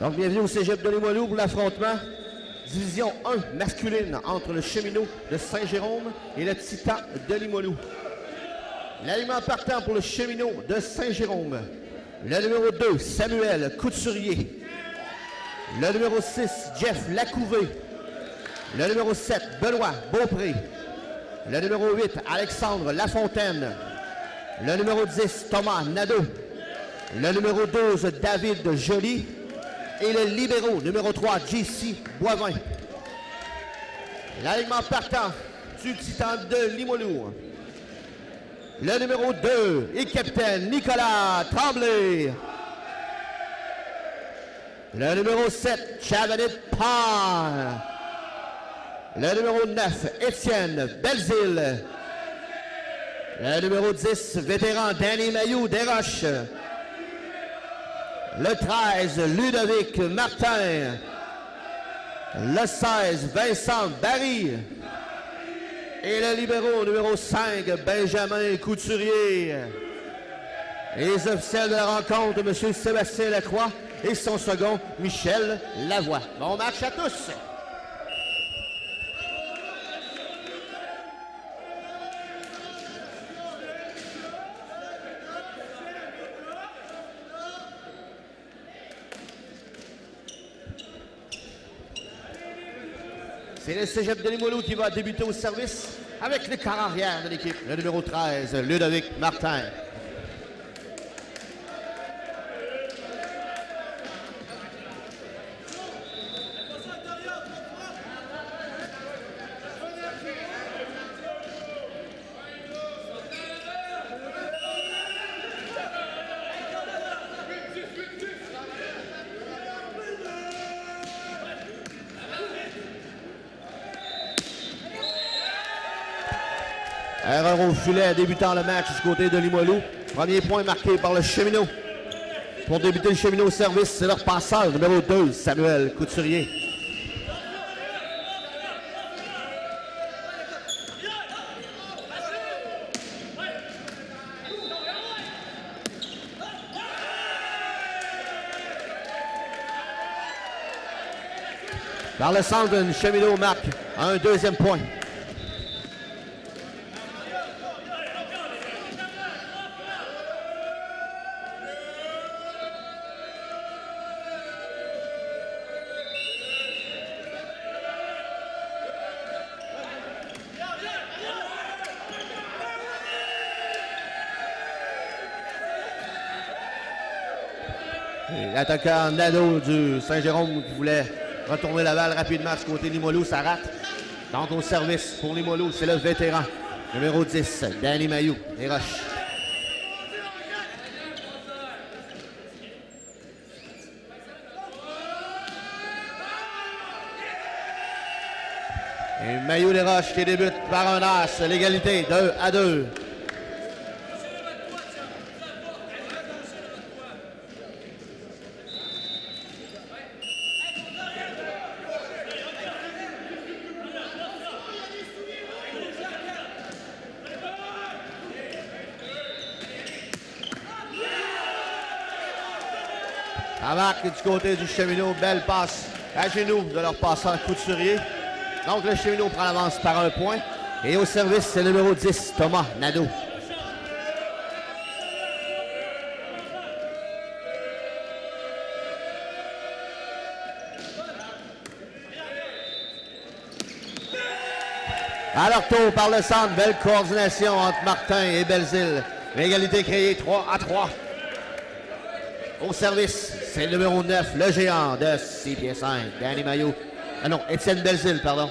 Donc, bienvenue au Cégep de Limoilou pour l'affrontement. Division 1 masculine entre le Cheminot de Saint-Jérôme et le Titan de Limoilou. L'alignement partant pour le Cheminot de Saint-Jérôme. Le numéro 2, Samuel Couturier. Le numéro 6, Jeff Lacouvé. Le numéro 7, Benoît Beaupré. Le numéro 8, Alexandre Lafontaine. Le numéro 10, Thomas Nadeau. Le numéro 12, David Joly. Et le libéraux, numéro 3, JC Boivin. L'alignement partant du Titan de Limoilou. Le numéro 2 et capitaine Nicolas Tremblay. Le numéro 7, Chavanit Pan. Le numéro 9, Étienne Belzile. Le numéro 10, vétéran Danny Mayou Desroches. Le 13, Ludovic Martin. Le 16, Vincent Barry. Et le libéraux numéro 5, Benjamin Couturier. Et les officiels de la rencontre, M. Sébastien Lacroix et son second, Michel Lavoie. Bon match à tous! C'est le Cégep de Limoilou qui va débuter au service avec le quart arrière de l'équipe, le numéro 13, Ludovic Martin. Erreur au filet débutant le match du côté de Limoilou. Premier point marqué par le Cheminot. Pour débuter le Cheminot au service, c'est leur passeur numéro 2, Samuel Couturier. Par le centre, le Cheminot marque un deuxième point. L'attaquant Nadeau du Saint-Jérôme qui voulait retourner la balle rapidement du côté de Limoilou, ça rate. Donc au service pour Limoilou, c'est le vétéran, numéro 10, Danny Mayou Desroches. Et Mayou Desroches qui débute par un as, l'égalité 2-2. La marque du côté du Cheminot, belle passe à genoux de leur passeur Couturier. Donc le Cheminot prend l'avance par un point. Et au service, c'est le numéro 10, Thomas Nadeau. À leur tour par le centre, belle coordination entre Martin et Belzile. L'égalité créée 3-3. Au service, c'est le numéro 9, le géant de 6 pieds 5, Danny Mayou. Ah non, Étienne Belzile, pardon.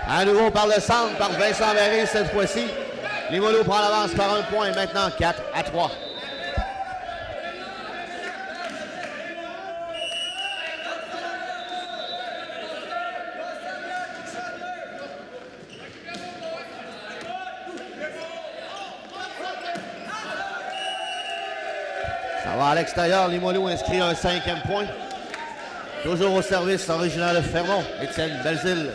À nouveau par le centre, par Vincent Barry cette fois-ci. Limoilou prend l'avance par un point, maintenant 4-3. Ça va à l'extérieur. Limoilou inscrit un 5e point. Toujours au service original de Fermont. Étienne Belzile.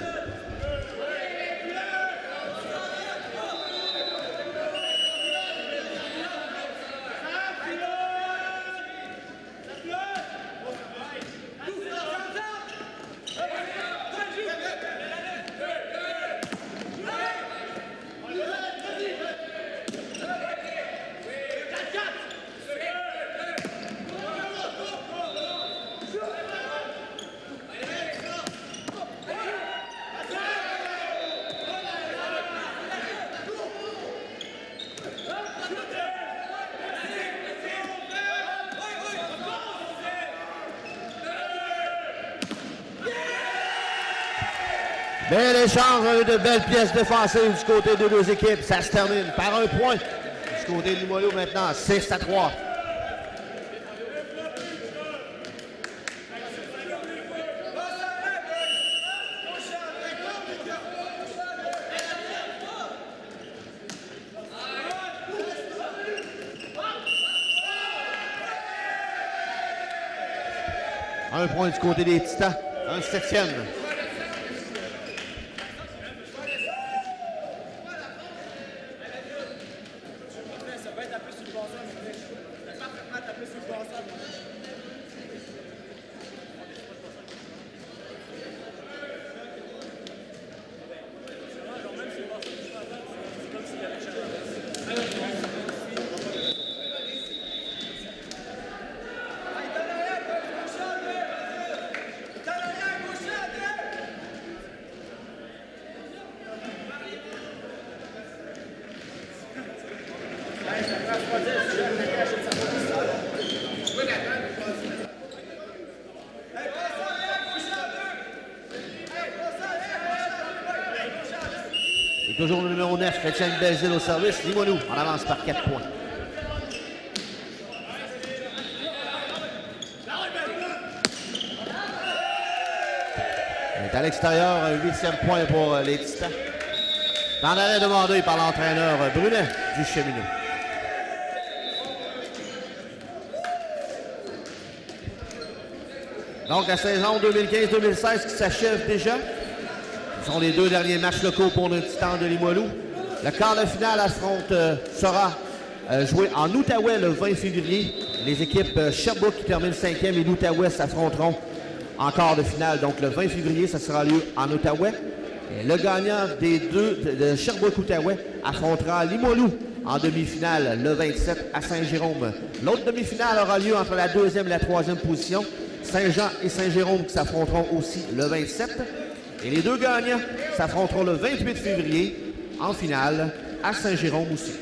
Bel échange de belles pièces défensives du côté des deux équipes. Ça se termine par un point. Du côté de Limoilou maintenant, 6-3. Un point du côté des Titans, un 7e. Toujours le numéro 9, Étienne Belzile au service. Limoilou en avance par 4 points. Il est à l'extérieur, un 8e point pour les Titans. Dans l'arrêt demandé par l'entraîneur Brunet du Cheminot. Donc la saison 2015-2016 qui s'achève déjà. Ce sont les deux derniers matchs locaux pour le Titan de Limoilou. Le quart de finale sera joué en Outaouais le 20 février. Les équipes Sherbrooke qui terminent 5e et l'Outaouais s'affronteront en quart de finale. Donc le 20 février, ça sera lieu en Outaouais. Et le gagnant des deux de Sherbrooke-Outaouais affrontera Limoilou en demi-finale le 27 à Saint-Jérôme. L'autre demi-finale aura lieu entre la 2e et la 3e position. Saint-Jean et Saint-Jérôme qui s'affronteront aussi le 27. Et les deux gagnants s'affronteront le 28 février en finale à Saint-Jérôme aussi.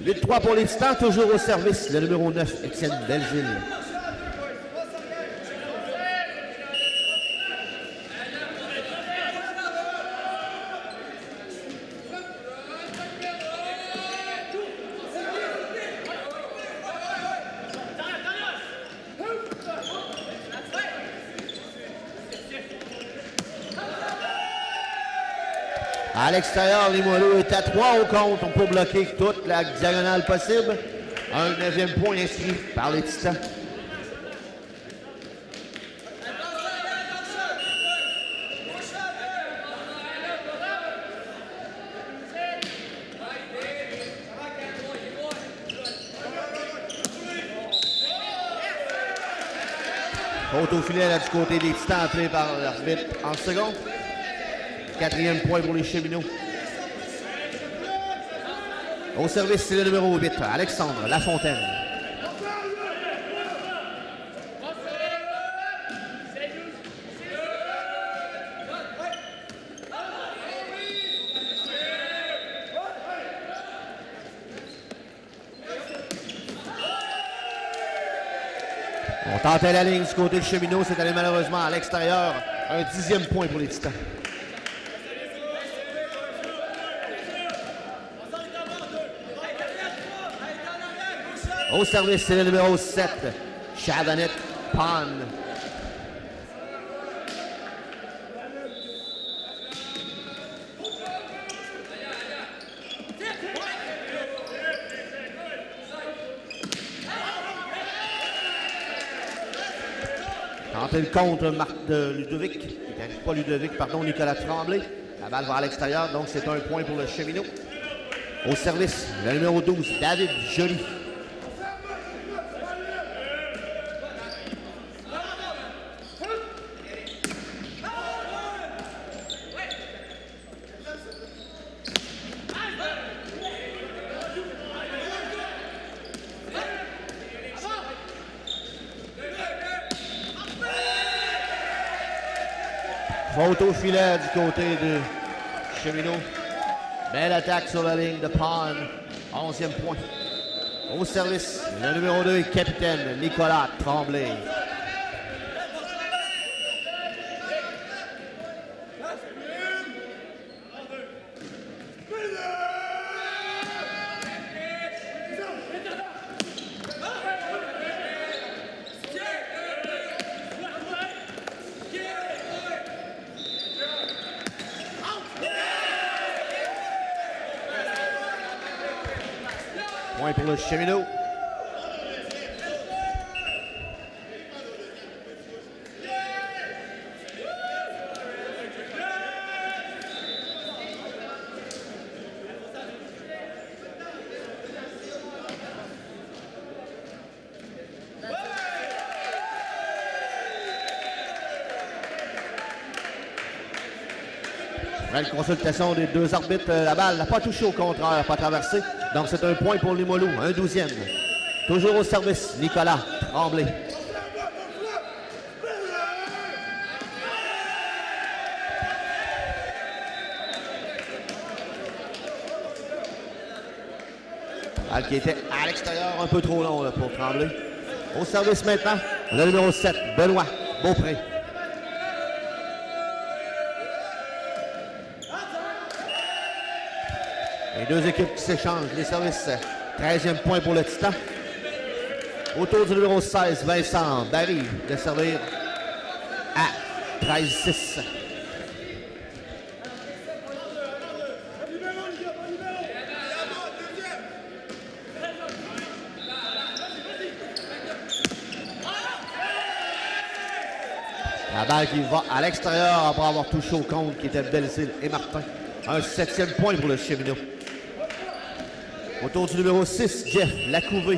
Le 3 pour les Titans, toujours au service, le numéro 9, Étienne Belzile. À l'extérieur, Limoilou est à 3 au compte pour bloquer toute la diagonale possible. Un 9e point inscrit par les Titans. Faute au filet là, du côté des Titans appelé par l'arbitre en seconde. 4e point pour les Cheminots. Au service, c'est le numéro 8, Alexandre Lafontaine. On tentait la ligne du côté de Cheminot, c'est allé malheureusement à l'extérieur. Un 10e point pour les Titans. Au service, c'est le numéro 7, Chavanet Pan. Tenter le contre de Ludovic, pas Ludovic, pardon, Nicolas Tremblay. La balle va à l'extérieur, donc c'est un point pour le Cheminot. Au service, le numéro 12, David Joly. Faute au filet du côté de Cheminot. Belle attaque sur la ligne de Pan. 11e point. Au service, le numéro 2, capitaine Nicolas Tremblay. Point pour le Cheminot. Belle consultation des deux arbitres. La balle n'a pas touché au contraire, pas traversé. Donc c'est un point pour Limoilou, un 12e. Toujours au service, Nicolas Tremblay. Balle qui était à l'extérieur, un peu trop long là, pour Tremblay. Au service maintenant, le numéro 7, Benoît Beaupré. Les deux équipes qui s'échangent, les services. 13e point pour le Titan. Autour du numéro 16, Vincent Barry, de servir à 13-6. La balle qui va à l'extérieur après avoir touché au compte qui était Belzile et Martin. Un 7e point pour le Cheminot. Autour du numéro 6, Jeff Lacouvé.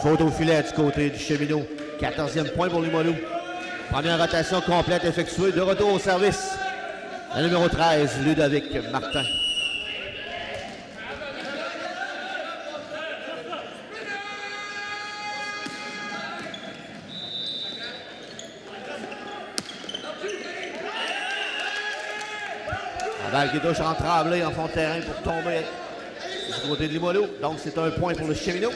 Faute au filet du côté du Cheminot. 14e point pour Limoilou. Première rotation complète effectuée. De retour au service. Le numéro 13, Ludovic Martin. La balle qui touche en Tremblay en fond de terrain pour tomber du côté de Limoilou. Donc c'est un point pour le Cheminot.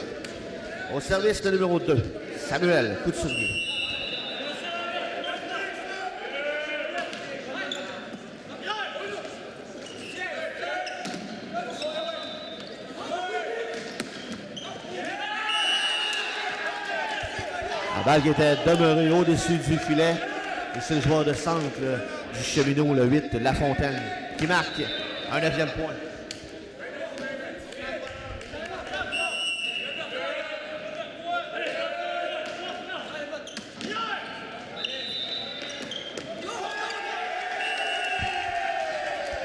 Au service, le numéro 2, Samuel Couture. La balle qui était demeurée au-dessus du filet. Et c'est le joueur de centre du Cheminot, le 8, Lafontaine, qui marque un 9e point.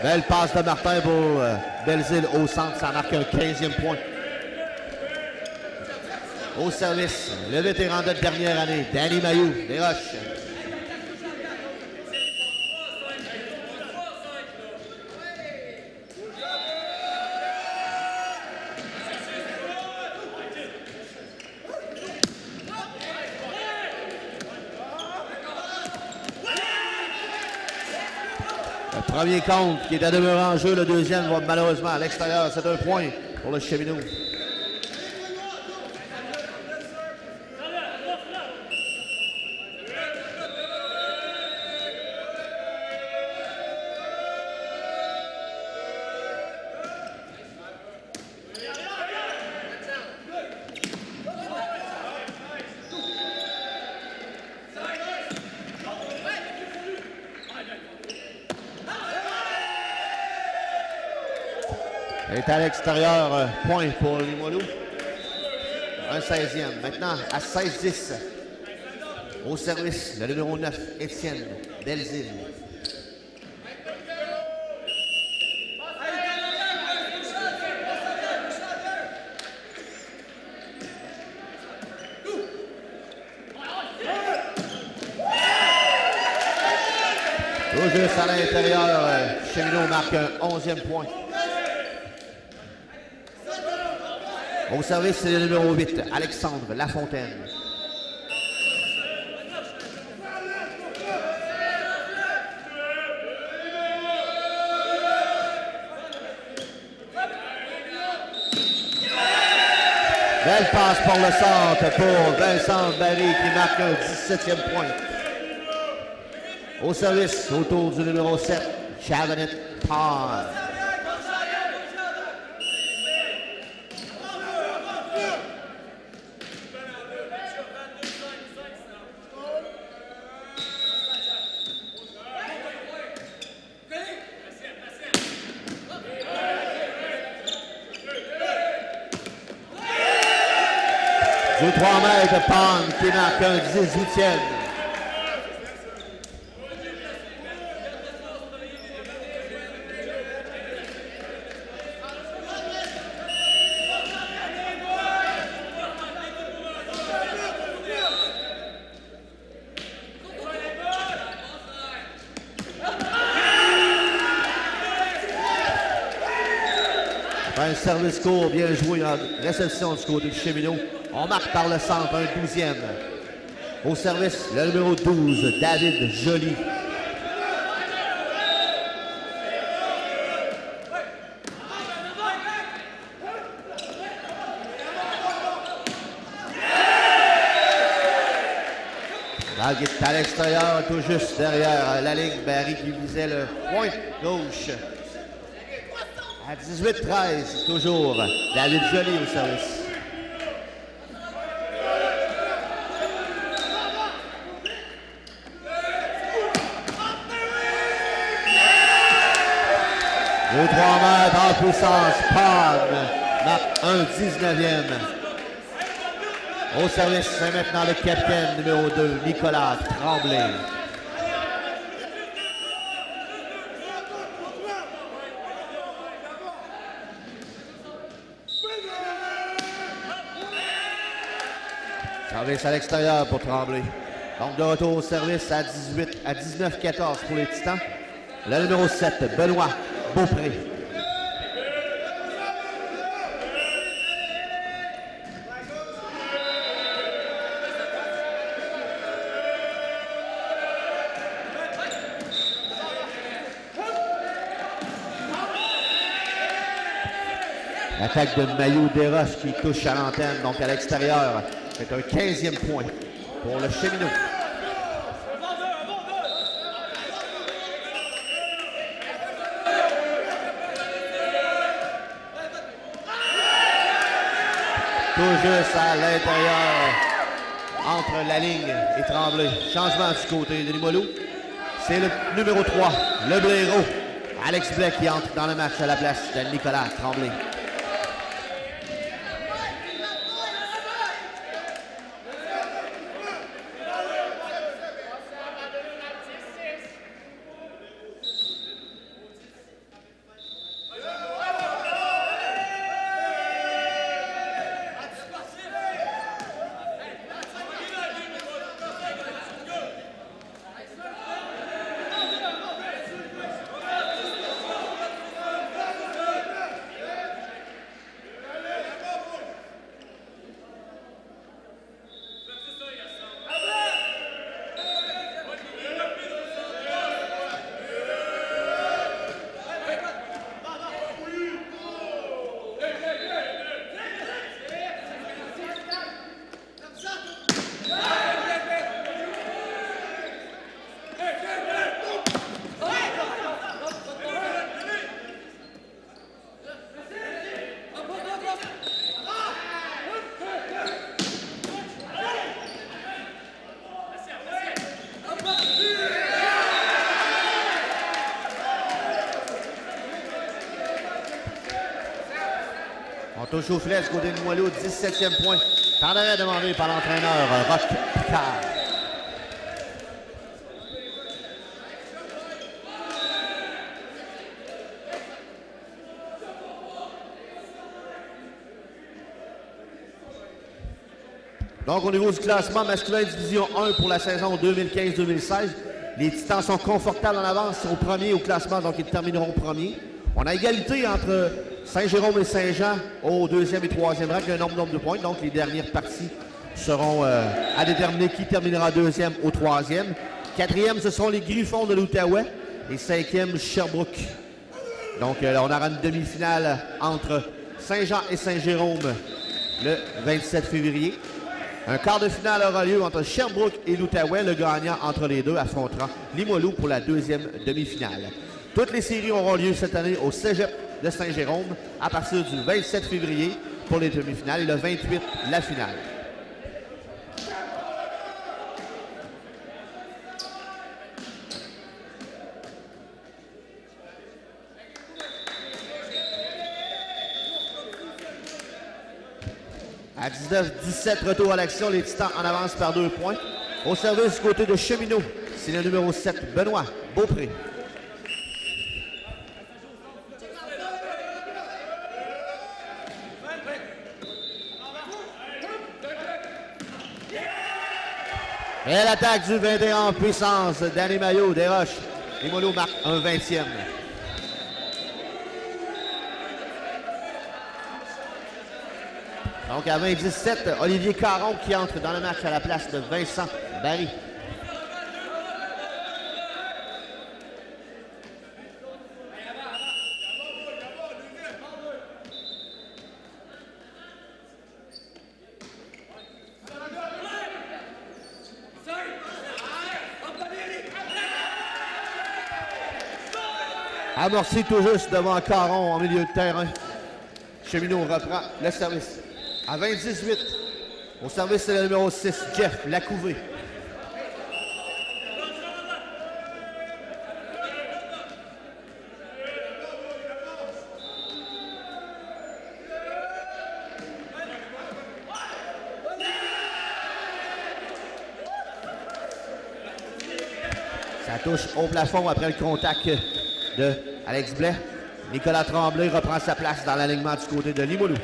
Belle passe de Martin pour Belzile au centre, ça marque un 15e point. Au service, le vétéran de dernière année, Danny Mayou, des Roches. Le premier compte qui est à demeurer en jeu, le deuxième va malheureusement à l'extérieur. C'est un point pour le Cheminot. est à l'extérieur, point pour Limoilou. Un 16e. Maintenant, à 16-10. Au service, le numéro 9, Étienne Delzile. Tout juste à l'intérieur, Cheminot marque un 11e point. Au service, c'est le numéro 8, Alexandre Lafontaine. Belle passe pour le centre pour Vincent Barry qui marque un 17e point. Au service, autour du numéro 7, Chavanette Pond. Du 3 mètres, Pond qui marque un 18e. Un service court bien joué en réception du côté de Cheminot. On marque par le centre un 12e. Au service, le numéro 12, David Joly. La guide à l'extérieur, tout juste derrière la ligne. Barry qui visait le point gauche. À 18-13, toujours David Joly au service. Le 3 mètres en puissance, Pond marque un 19e. Au service, c'est maintenant le capitaine numéro 2, Nicolas Tremblay. Service à l'extérieur pour Tremblay. Donc de retour au service à 19-14 pour les Titans. Le numéro 7, Benoît Beaupré. Attaque de Maillot Desroches qui touche à l'antenne, donc à l'extérieur. C'est un 15e point pour le Cheminot. Tout juste à l'intérieur, entre la ligne et Tremblay. Changement du côté de Limoilou. C'est le numéro 3, le blaireau, Alex Blais qui entre dans le match à la place de Nicolas Tremblay. touche au filet du côté de Limoilou, 17e point. Temps d'arrêt demandé par l'entraîneur Roch Picard. Donc, au niveau du classement masculin division 1 pour la saison 2015-2016, les Titans sont confortables en avance, sont premiers au classement, donc ils termineront premiers. On a égalité entre Saint-Jérôme et Saint-Jean au 2e et 3e rang, un nombre de points. Donc, les dernières parties seront à déterminer qui terminera 2e au 3e. 4e, ce seront les Griffons de l'Outaouais et 5e, Sherbrooke. Donc, on aura une demi-finale entre Saint-Jean et Saint-Jérôme le 27 février. Un quart de finale aura lieu entre Sherbrooke et l'Outaouais. Le gagnant entre les deux affrontera Limoilou pour la deuxième demi-finale. Toutes les séries auront lieu cette année au Cégep de Saint-Jérôme à partir du 27 février pour les demi-finales et le 28, la finale. À 19-17, retour à l'action, les Titans en avance par 2 points. Au service du côté de Cheminot, c'est le numéro 7, Benoît Beaupré. Et l'attaque du 21 en puissance, Danny Maillot, Desroches. Limoilou marque un 20e. Donc à 20-17, Olivier Caron qui entre dans le match à la place de Vincent Barry. Amorci tout juste devant Caron en milieu de terrain. Cheminot reprend le service. À 20-18, au service c'est le numéro 6, Jeff Lacouvé. Ça touche au plafond après le contact de Alex Blais. Nicolas Tremblay reprend sa place dans l'alignement du côté de Limoilou.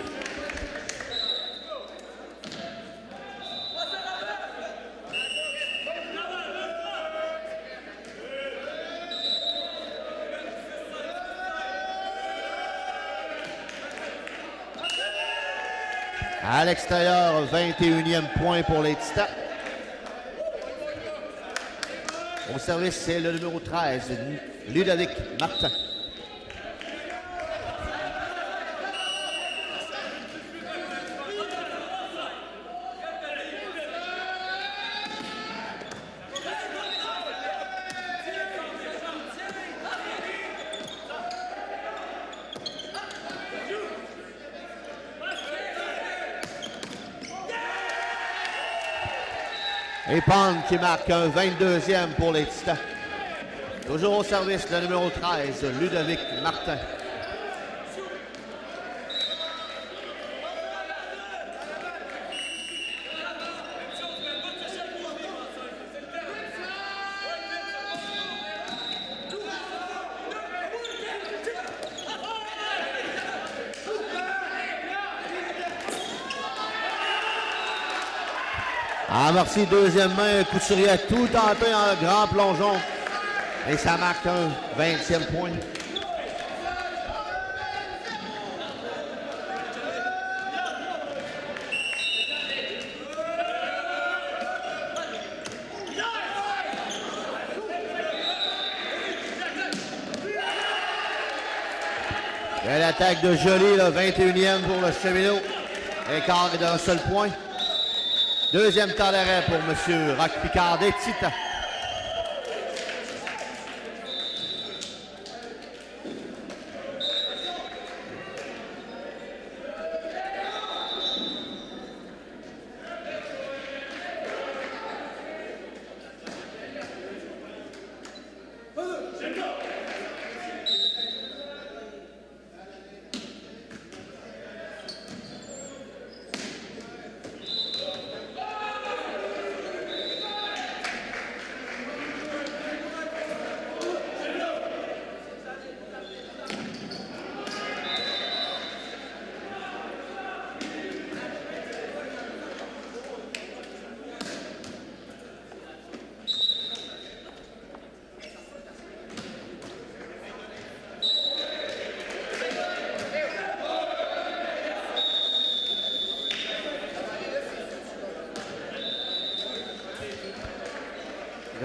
À l'extérieur, 21e point pour les Titans. Au service, c'est le numéro 13, Ludovic Martin. Et Pond qui marque un 22e pour les Titans. Toujours au service, le numéro 13, Ludovic Martin. Amorci, deuxième main, Couturier a tout tenté en grand plongeon. Et ça marque un 20e point. Et l'attaque de Joly, le 21e pour le Cheminot. Écart est d'un seul point. Deuxième temps d'arrêt pour M. Roch Picard des Titans.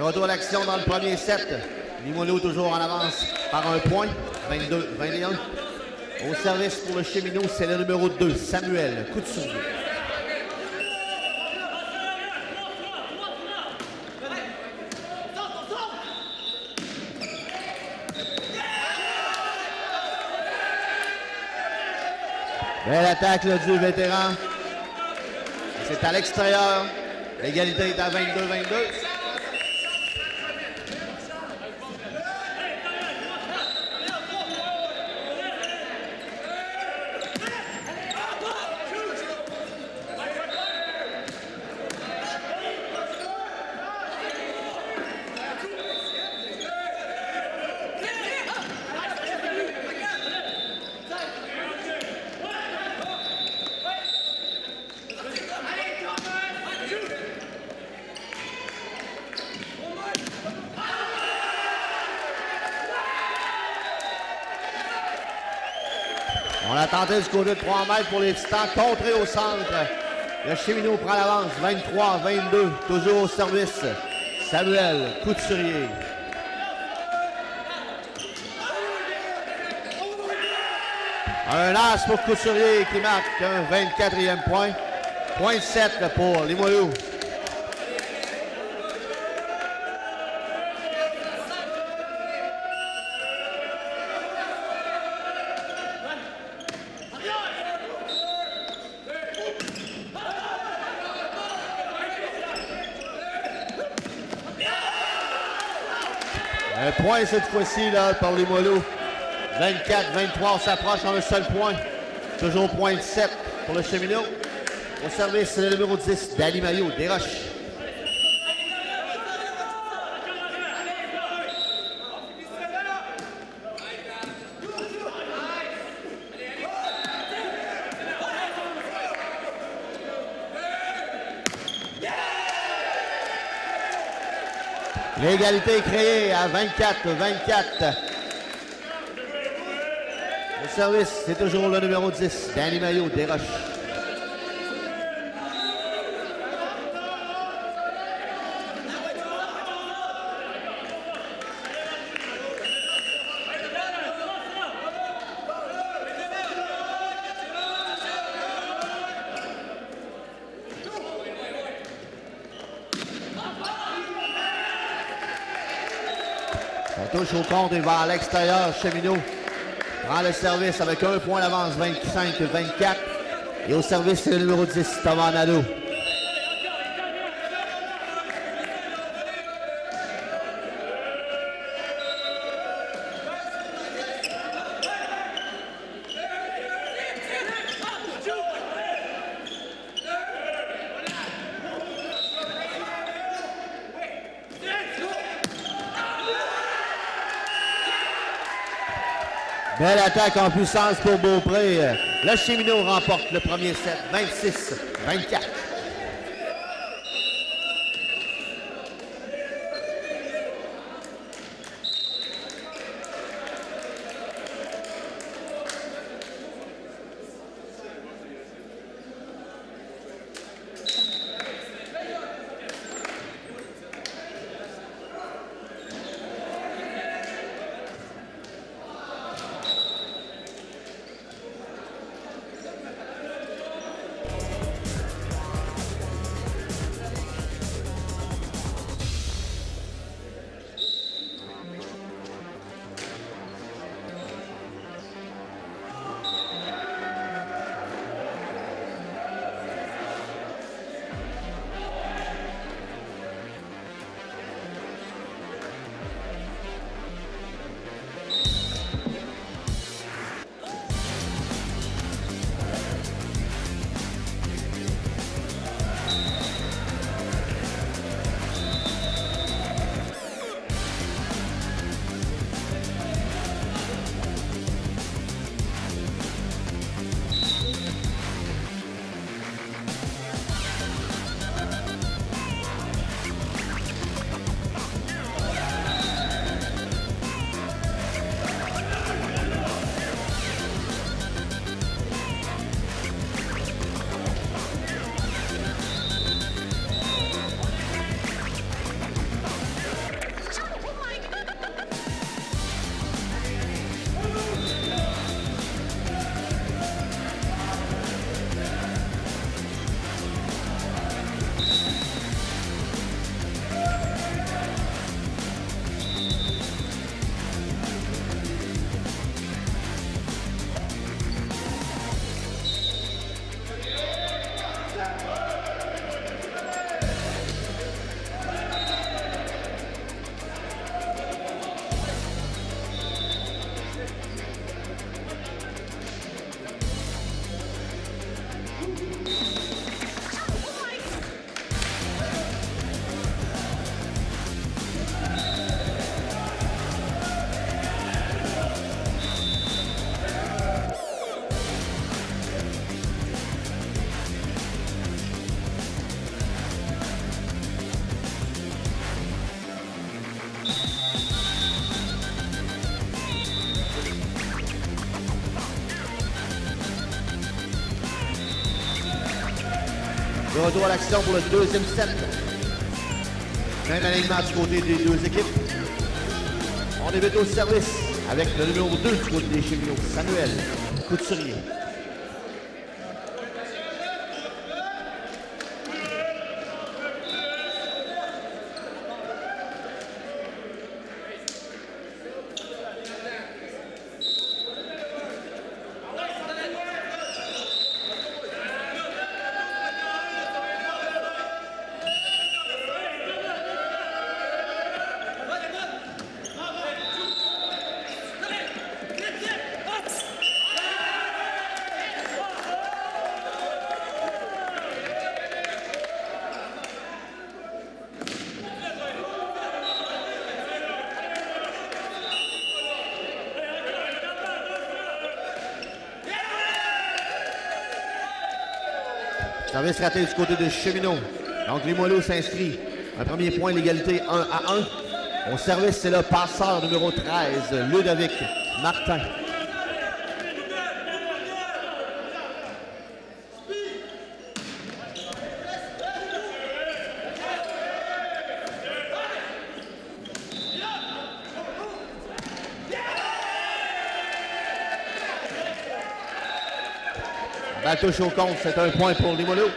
retour à l'action dans le premier set. Limoilou toujours en avance par un point, 22-21. Au service pour le Cheminot, c'est le numéro 2, Samuel Couturier. Belle attaque là, du vétéran. C'est à l'extérieur. L'égalité est à 22-22. On a tenté du côté de 3 mètres pour les Titans, contré au centre. Le Cheminot prend l'avance, 23-22, toujours au service. Samuel Couturier. Un as pour Couturier qui marque un 24e point. Point 7 pour Limoilou. Un point cette fois-ci là par Limoilou. 24-23, on s'approche dans le seul point. Toujours point 7 pour le Cheminot. Au service, c'est le numéro 10, Dali Maillot, Desroches. L'égalité est créée à 24-24. Au service, c'est toujours le numéro 10, Dali Maillot, Desroches. On touche au compte et va à l'extérieur. Cheminot prend le service avec un point d'avance, 25-24. Et au service, c'est le numéro 10, Thomas Nadeau. Belle attaque en puissance pour Beaupré. Le Cheminot remporte le premier set, 26-24. retour à l'action pour le deuxième set. Même alignement du côté des deux équipes. On débute au service avec le numéro 2 du côté des Cheminots, Samuel Couturier. Service raté du côté de Cheminot. Donc Limoilou s'inscrit. Un premier point, l'égalité 1-1. Au service, c'est le passeur numéro 13, Ludovic Martin. La touche au compte, c'est un point pour Limoilou.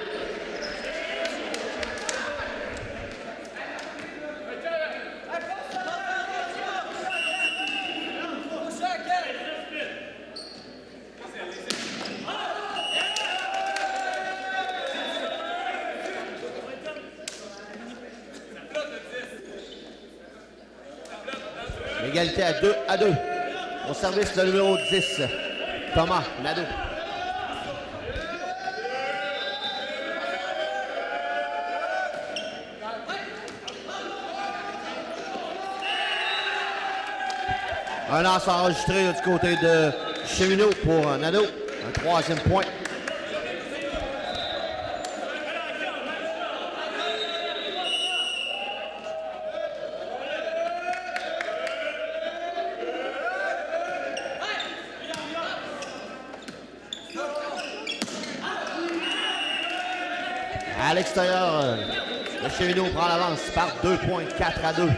Égalité à 2. Au service, le numéro 10, Thomas Nadeau. Un lance enregistré là, du côté de Cheminot pour Nadeau. Un troisième point. À l'extérieur, le Cheminot prend l'avance par 2 points, 4-2.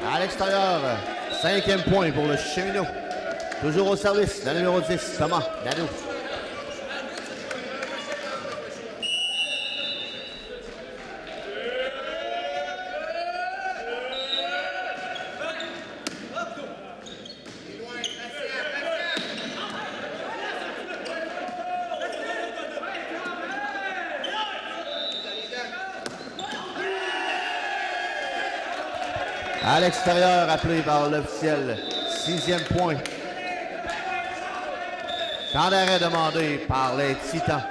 À l'extérieur, 5e point pour le Cheminot. Toujours au service, le numéro 10, Thomas Nadeau. À l'extérieur, appelé par l'officiel, 6e point. Temps d'arrêt demandé par les Titans.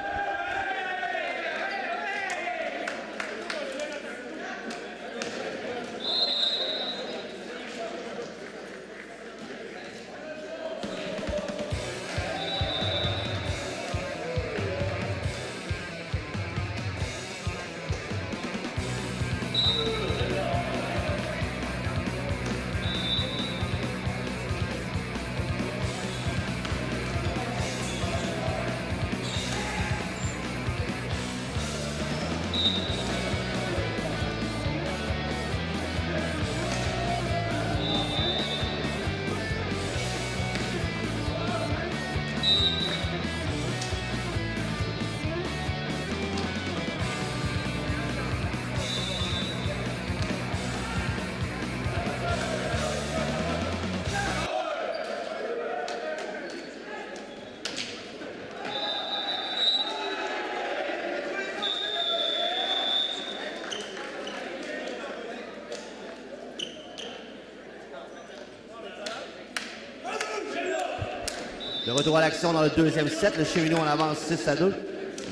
De retour à l'action dans le deuxième set, le Cheminot en avance 6-2.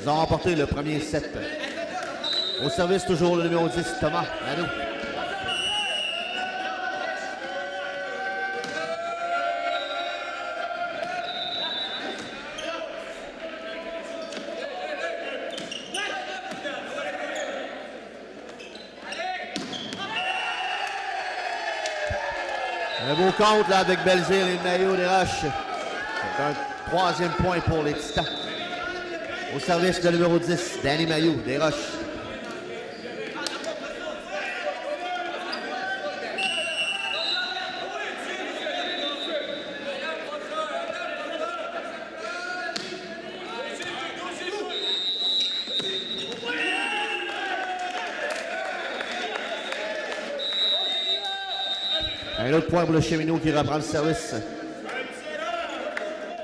Ils ont remporté le premier set. Au service, toujours le numéro 10, Thomas Nadeau. Un beau compte là avec Belzile et le maillot des Roches. C'est un troisième point pour les Titans. Au service de numéro 10, Danny Mailloux des Roches. Un autre point pour le Cheminot qui reprend le service.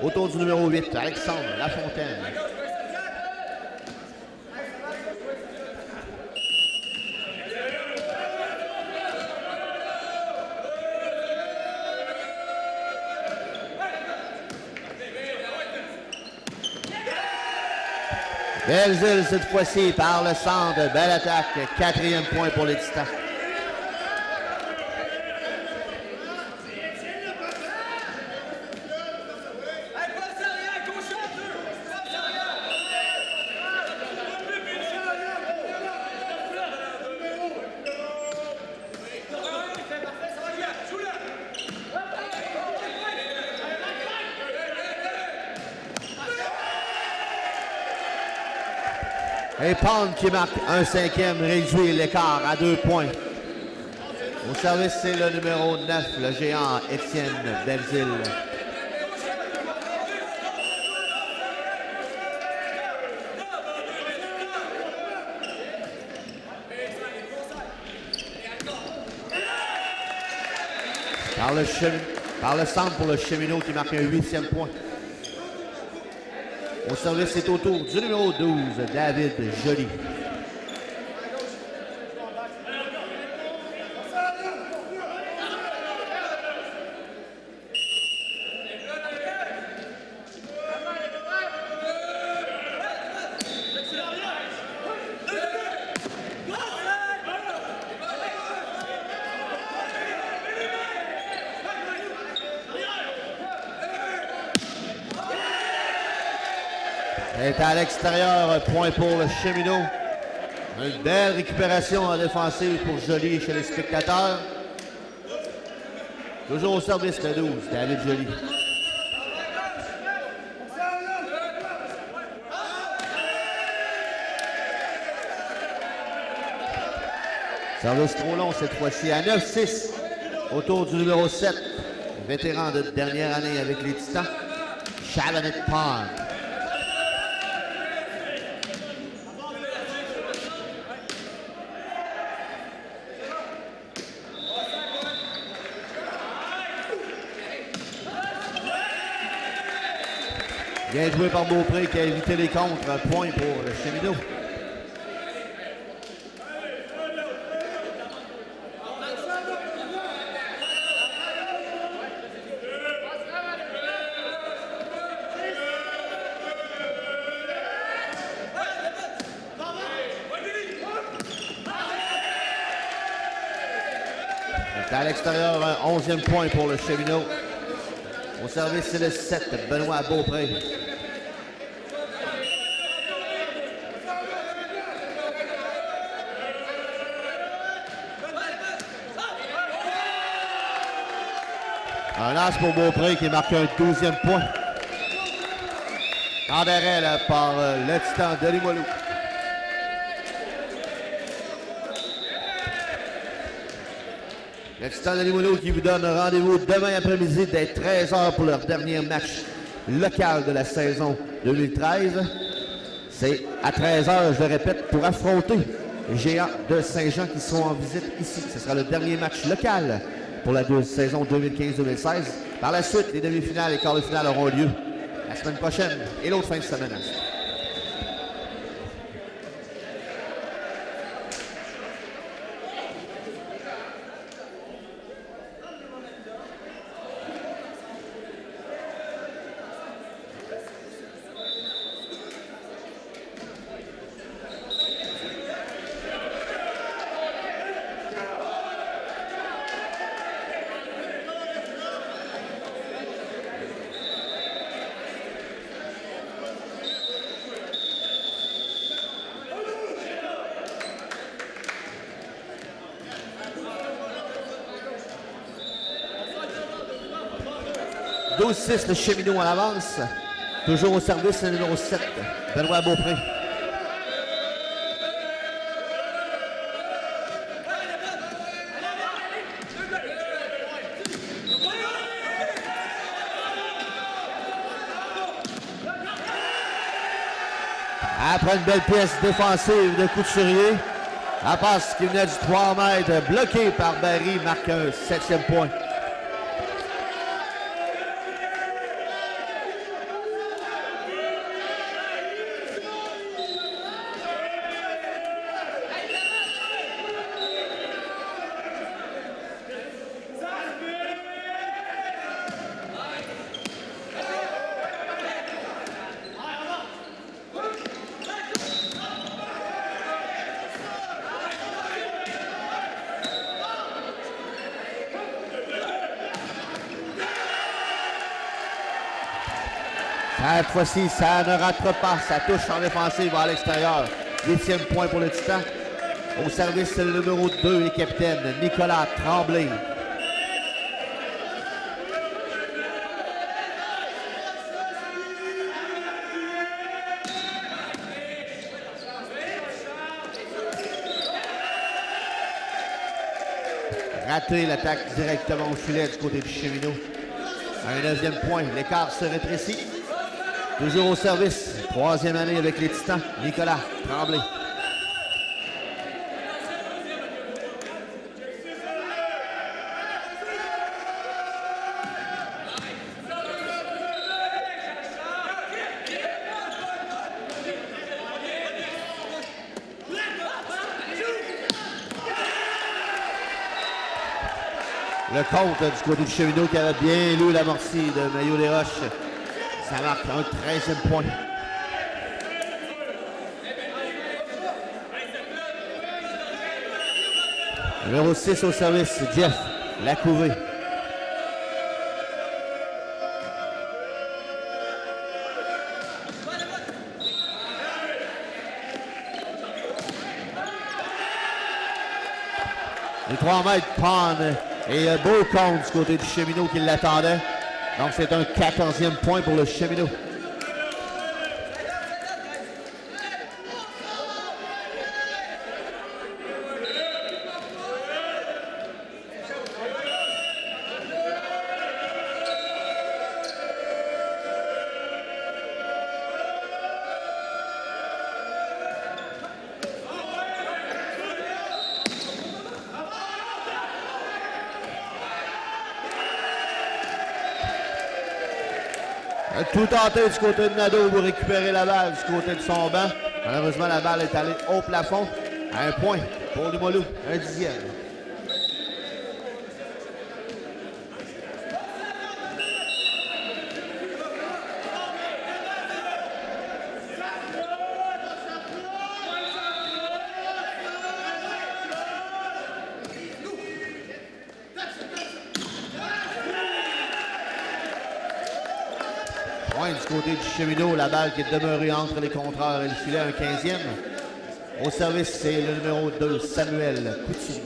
Autour du numéro 8, Alexandre Lafontaine. Belzile cette fois-ci par le centre. Belle attaque. Quatrième point pour les Titans. Et Pond qui marque un cinquième, réduit l'écart à 2 points. Au service, c'est le numéro 9, le géant Étienne Belzile. Par le centre pour le Cheminot qui marque un 8e point. Au service, c'est au tour du numéro 12, David Joly. Est à l'extérieur, point pour le Cheminot. Une belle récupération en défensive pour Joly chez les spectateurs. Toujours au service de 12, David Joly. Service trop long cette fois-ci à 9-6. Autour du numéro 7, vétéran de dernière année avec les Titans, Chalanet Pond. Bien joué par Beaupré qui a évité les contres. Point pour le Cheminot. C'est à l'extérieur, un 11e point pour le Cheminot. Au service, c'est le 7, Benoît Beaupré. Un lance pour Beaupré qui marque un 12e point. En arrêt là, par le Titan de Limoilou. Le Titan de Limoilou qui vous donne rendez-vous demain après-midi dès 13h pour leur dernier match local de la saison 2013. C'est à 13h, je le répète, pour affronter les Géants de Saint-Jean qui seront en visite ici. Ce sera le dernier match local pour la saison 2015-2016. Par la suite, les demi-finales et quarts de finale auront lieu la semaine prochaine et l'autre fin de semaine. 12-6, le Cheminot en avance. Toujours au service, le numéro 7, Benoît Beaupré. Après une belle pièce défensive de Couturier, la passe qui venait du 3 mètres, bloquée par Barry, marque un 7e point. Cette fois-ci, ça ne rate pas. Ça touche en défensive à l'extérieur. 8e point pour le Titan. Au service, le numéro 2 et capitaine, Nicolas Tremblay. Raté l'attaque directement au filet du côté du Cheminot. Un 9e point. L'écart se rétrécit. Toujours au service, 3e année avec les Titans, Nicolas Tremblay. Le compte du côté du Cheminot qui avait bien lu l'amorti de Maillot des Roches. Ça marque un 13e point. Numéro 6 au service, Jeff Lacouvé. Les 3 mètres, Pan et beau compte du côté du Cheminot qui l'attendait. Donc c'est un 14e point pour le Cheminot. Tout tenté du côté de Nadeau pour récupérer la balle du côté de son banc. Malheureusement, la balle est allée au plafond. Un point pour Limoilou, un 10e. Du côté du Cheminot, la balle qui est demeurée entre les contreurs et le filet, un 15e. Au service, c'est le numéro 2, Samuel Couturier.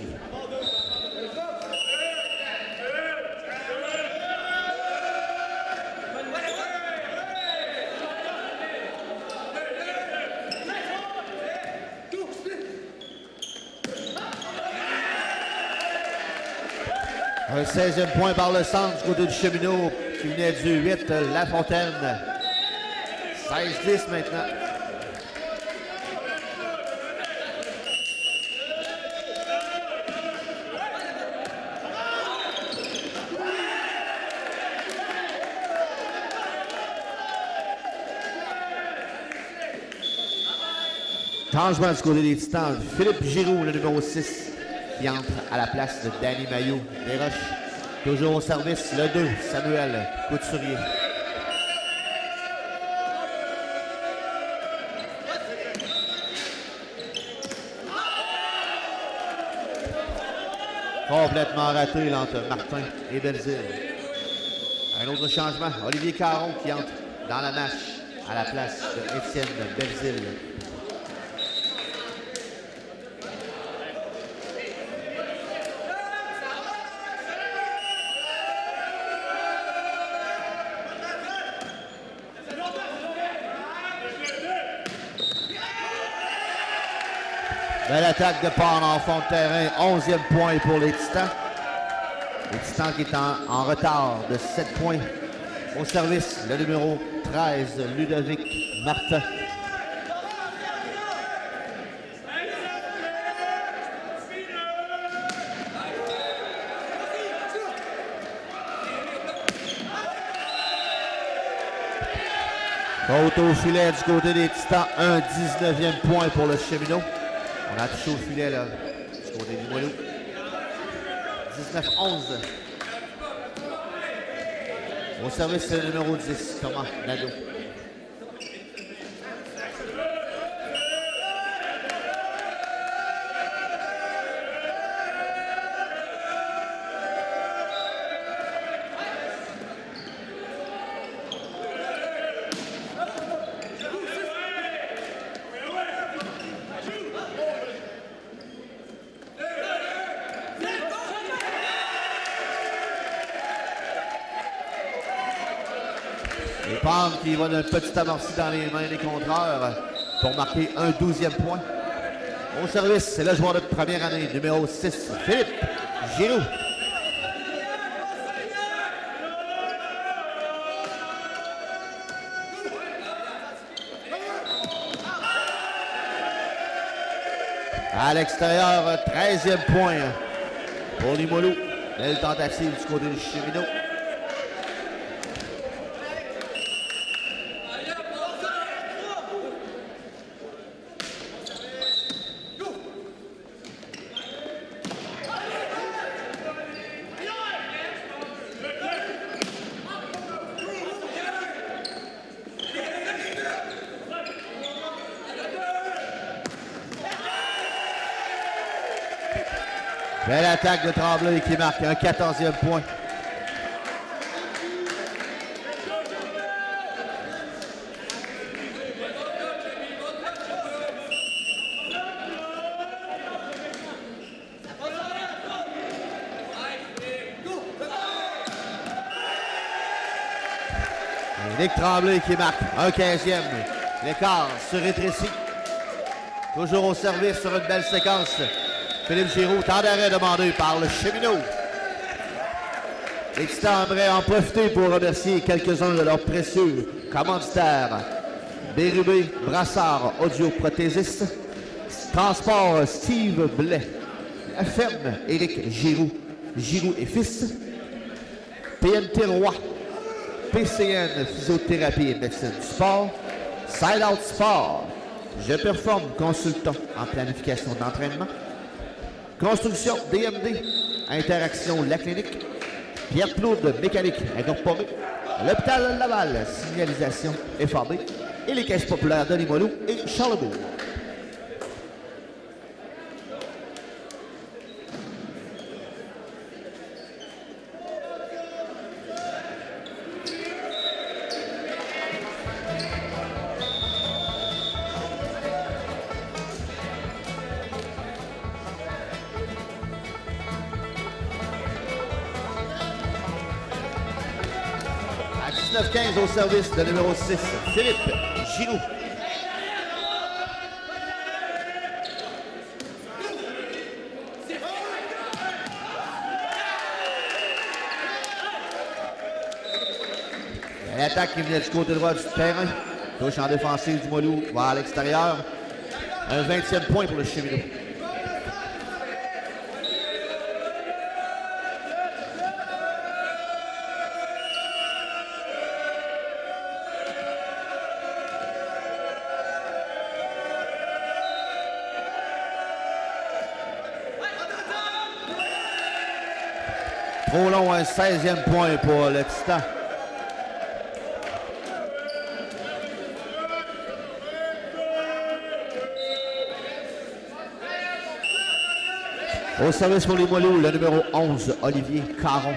Un 16e point par le centre du côté du Cheminot qui venait du 8, Lafontaine. 16-10 maintenant. Changement du côté des Titans. Philippe Giroux, le numéro 6, qui entre à la place de Danny Maillot des Roches. Toujours au service, le 2, Samuel Couturier. Complètement raté entre Martin et Belzile. Un autre changement, Olivier Caron qui entre dans la match à la place de Étienne Belzile. Belle attaque de part en fond de terrain. 11e point pour les Titans. Les Titans qui est en retard de 7 points. Au service, le numéro 13, Ludovic Martin. Faute au filet du côté des Titans, un 19e point pour le Cheminot. On a touché au filet là, du côté du Limoilou. 19-11. Au service, c'est le numéro 10, Thomas Nadeau. Et Palm qui va d'un petit amorti dans les mains des contreurs pour marquer un 12e point. Au service, c'est le joueur de première année, numéro 6, Philippe Giroux. À l'extérieur, 13e point pour Limoilou. Belle tentative du côté du Cheminot. Belle attaque de Tremblay qui marque un 14e point. Nick Tremblay qui marque un 15e. L'écart se rétrécit. Toujours au service sur une belle séquence. Philippe Giroux, temps d'arrêt demandé par le Cheminot. Les Titans aimeraient en profiter pour remercier quelques-uns de leurs précieux commanditaires. Bérubé, Brassard, audioprothésiste. Transport, Steve Blais. La ferme, Éric Giroux. Giroux et fils. PNT Roy. PCN, physiothérapie et médecine du sport. Side Out Sport. Je performe, consultant en planification d'entraînement. Construction DMD, Interaction La Clinique, Pierre-Claude Mécanique Incorporée, l'Hôpital Laval, Signalisation FAB et les caisses populaires de Limoilou et Charlebourg. À 19-15 au service de numéro 6, Philippe Giroux. L'attaque qui venait du côté droit du terrain. Touche en défensive du Limoilou, va à l'extérieur. Un 20e point pour le Cheminot. Trop long, un 16e point pour le Titan. Au service pour les Limoilou, le numéro 11, Olivier Caron.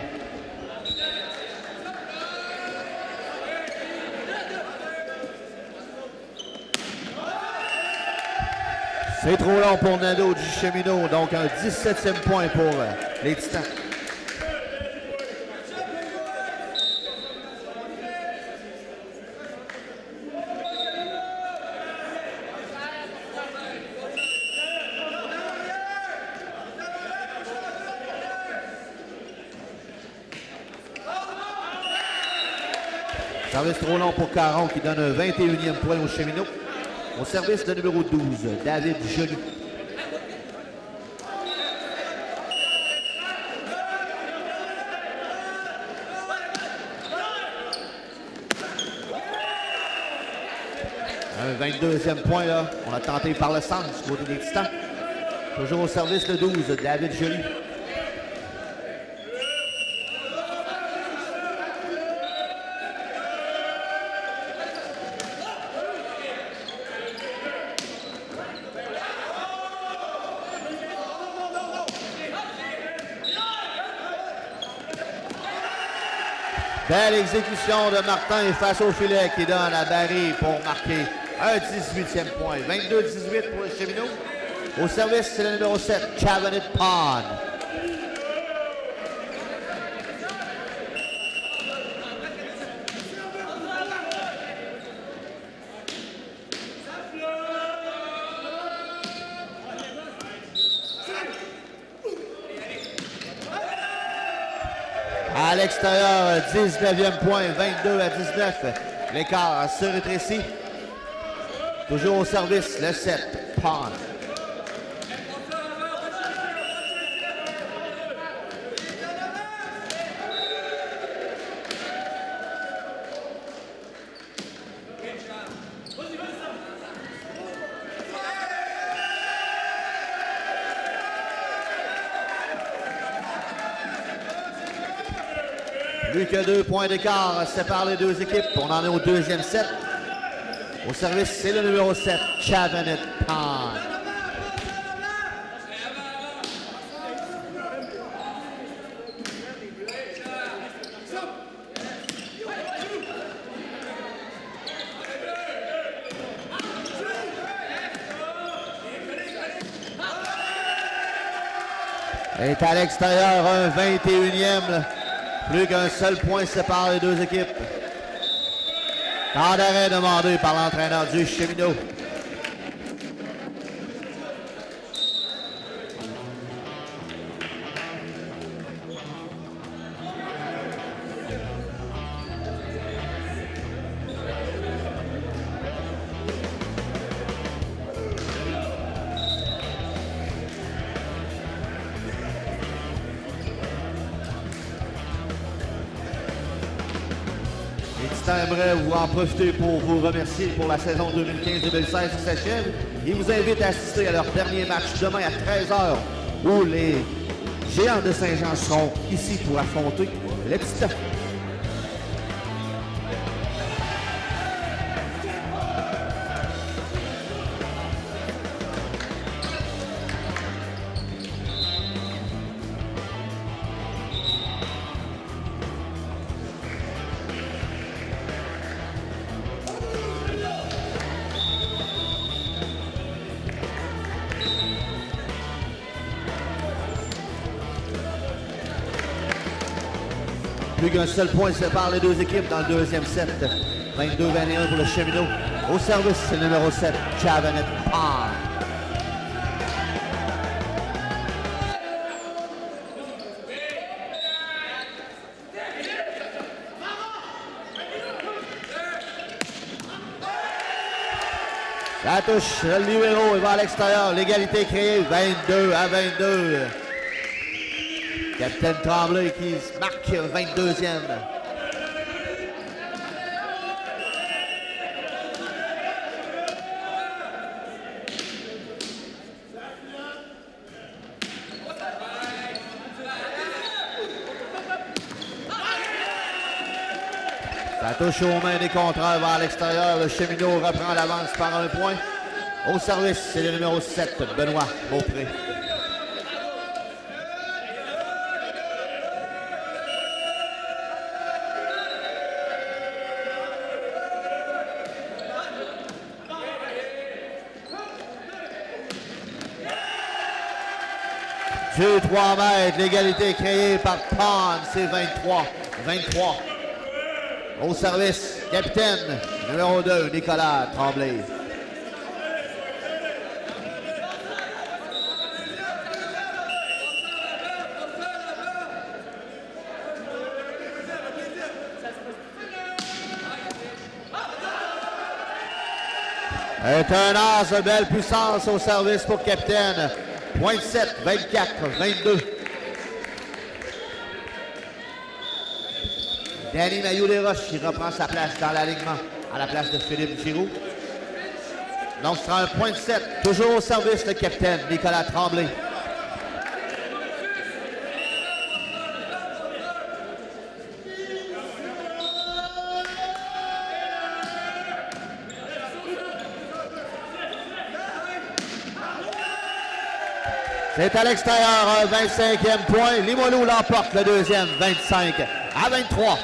C'est trop long pour Nadeau du Cheminot, donc un 17e point pour les Titans. Service trop long pour Caron qui donne un 21e point aux Cheminots. Au service de numéro 12, David Joly. Un 22e point là. On a tenté par le centre du côté des Titans. Toujours au service le 12, David Joly. Belle exécution de Martin face au filet qui donne à Barry pour marquer un 18e point. 22-18 pour les Cheminots. Au service, c'est le numéro 7, Chavanit Pond. À l'extérieur, 19e point, 22-19. L'écart se rétrécit. Toujours au service, le 7, Pond. Plus que 2 points d'écart séparent les deux équipes. On en est au deuxième set. Au service, c'est le numéro 7, Chavanit Pond. Est à l'extérieur, un 21e. Plus qu'un seul point sépare les deux équipes. Temps d'arrêt demandé par l'entraîneur du Cheminot. J'aimerais vous en profiter pour vous remercier pour la saison 2015-2016 qui s'achève et vous invite à assister à leur dernier match demain à 13h où les Géants de Saint-Jean seront ici pour affronter les Titans. Plus qu'un seul point sépare les deux équipes dans le deuxième set. 22-21 pour le Cheminot. Au service, c'est le numéro 7, Chavanit Pond. La touche, le numéro est vers l'extérieur. L'égalité créée, 22-22. Capitaine Tremblay qui marque 22e. Ça touche aux mains des contraires vers l'extérieur. Le Cheminot reprend l'avance par un point. Au service, c'est le numéro 7, Benoît Beaupré. Jeu 3 mètres, l'égalité créée par Pond, c'est 23. Au service, capitaine, numéro 2, Nicolas Tremblay. est un as de belle puissance au service pour capitaine. Point 7, 24, 22. Danny Mailloux-Desroches qui reprend sa place dans l'alignement à la place de Philippe Giroux. Donc, ce sera un point de 7. Toujours au service, le capitaine Nicolas Tremblay. C'est à l'extérieur, un 25e point. Limoilou l'emporte le deuxième, 25 à 23.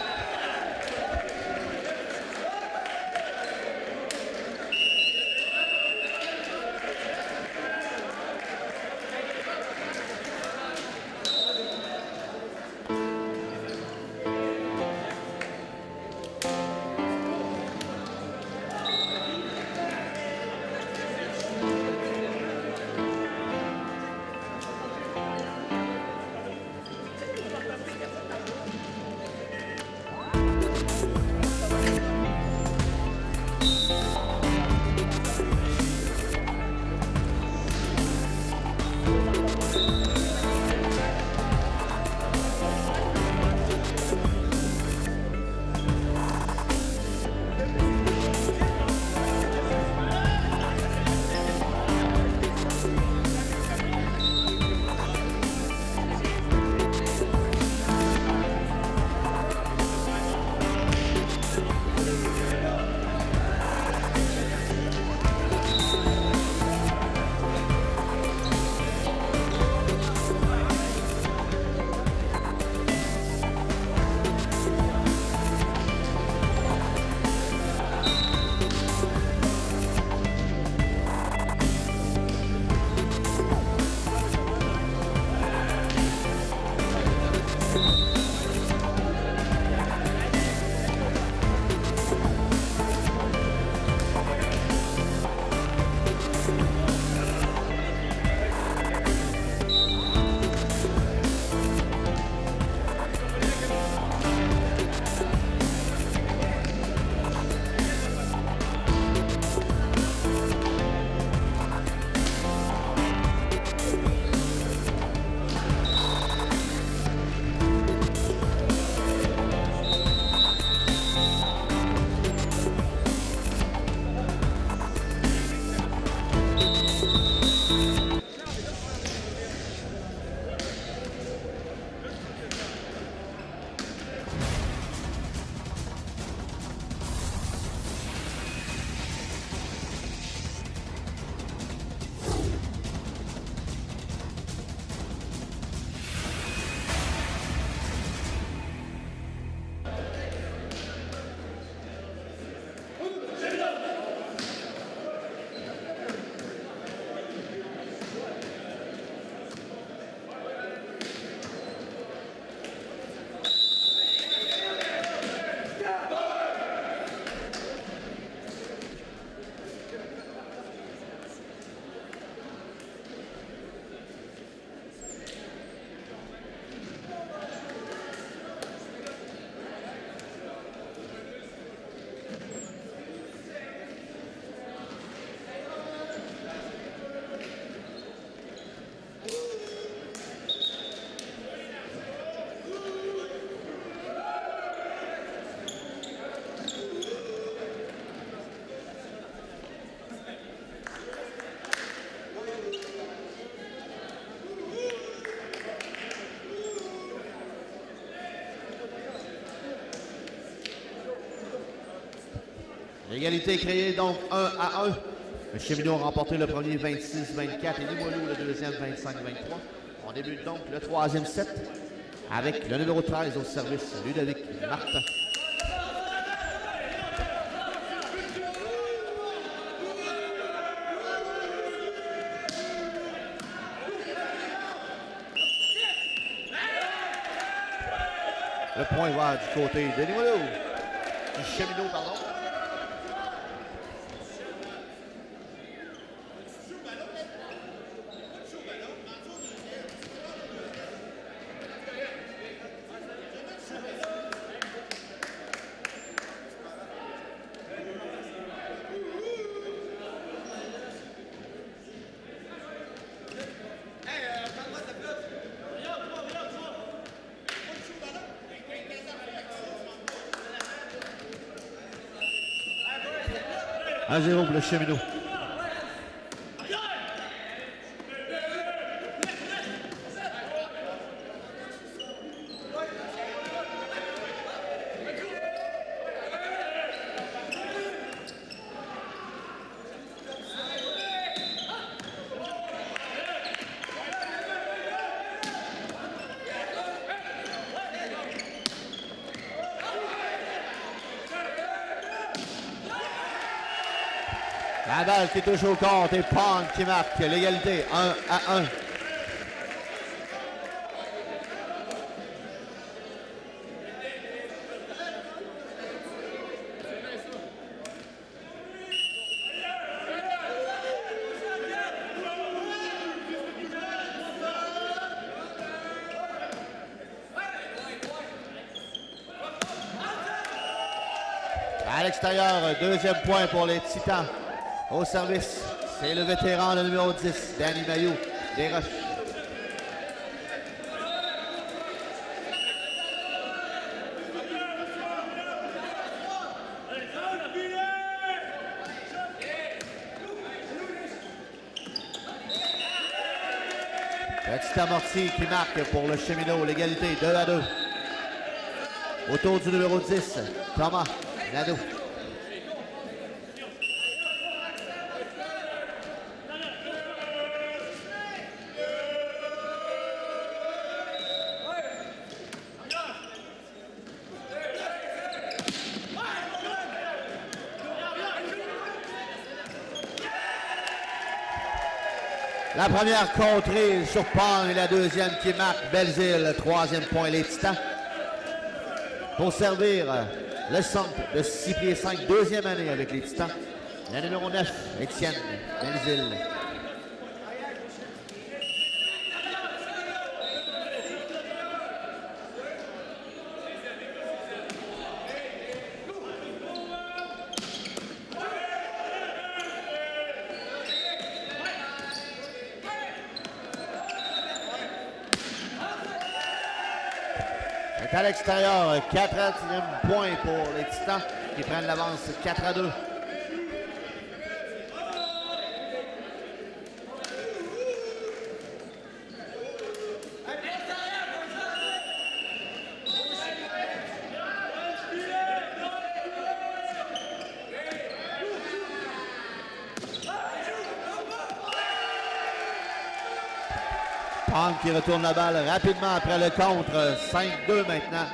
Égalité créée donc 1-1. Le Cheminot a remporté le premier 26-24 et Limoilou le deuxième 25-23. On débute donc le troisième set avec le numéro 13 au service, Ludovic Martin. Le point va du côté de Limoilou. Du Cheminot, pardon. 1-0 pour le Cheminot. La balle qui touche au compte et Pond qui marque l'égalité 1-1. À l'extérieur, deuxième point pour les Titans. Au service, c'est le vétéran, le numéro 10, Danny Mailloux, des Roches. Petit amorti qui marque pour le Cheminot, l'égalité 2-2. Autour du numéro 10, Thomas Nadeau. La première contrée sur Pond et la deuxième qui marque Belzile. Troisième point, les Titans. Pour servir le centre de 6 pieds 5, deuxième année avec les Titans. Le numéro 9, Étienne Belzile. À l'extérieur, 4e point pour les Titans qui prennent l'avance 4-2. Pond qui retourne la balle rapidement après le contre. 5-2 maintenant.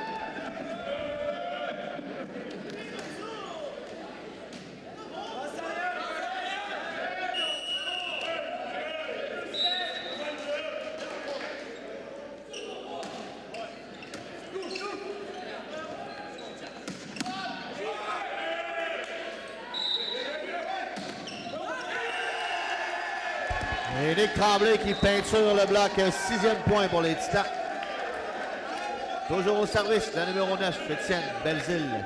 Et Nick Tremblay qui peinture le bloc, 6e point pour les Titans. Toujours au service, le numéro 9, Étienne Belzile.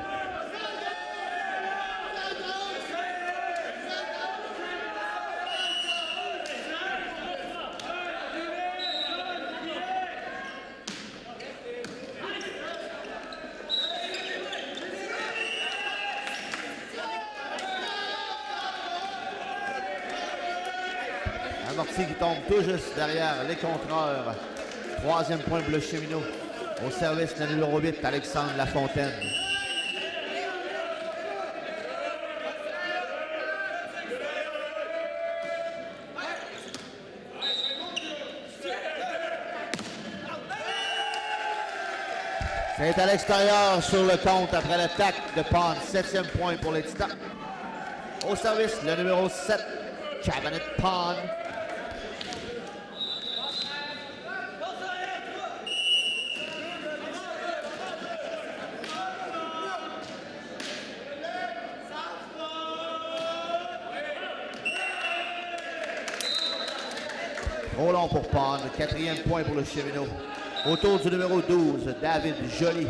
Amorti qui tombe tout juste derrière les contreurs. 3e point pour le Cheminot. Au service, le numéro 8, Alexandre Lafontaine. C'est à l'extérieur sur le compte après l'attaque de Pond. 7e point pour les Titans. Au service, le numéro 7, Cabinet Pond. Trop long pour Pond. 4e point pour le Cheminot. Autour du numéro 12, David Joly.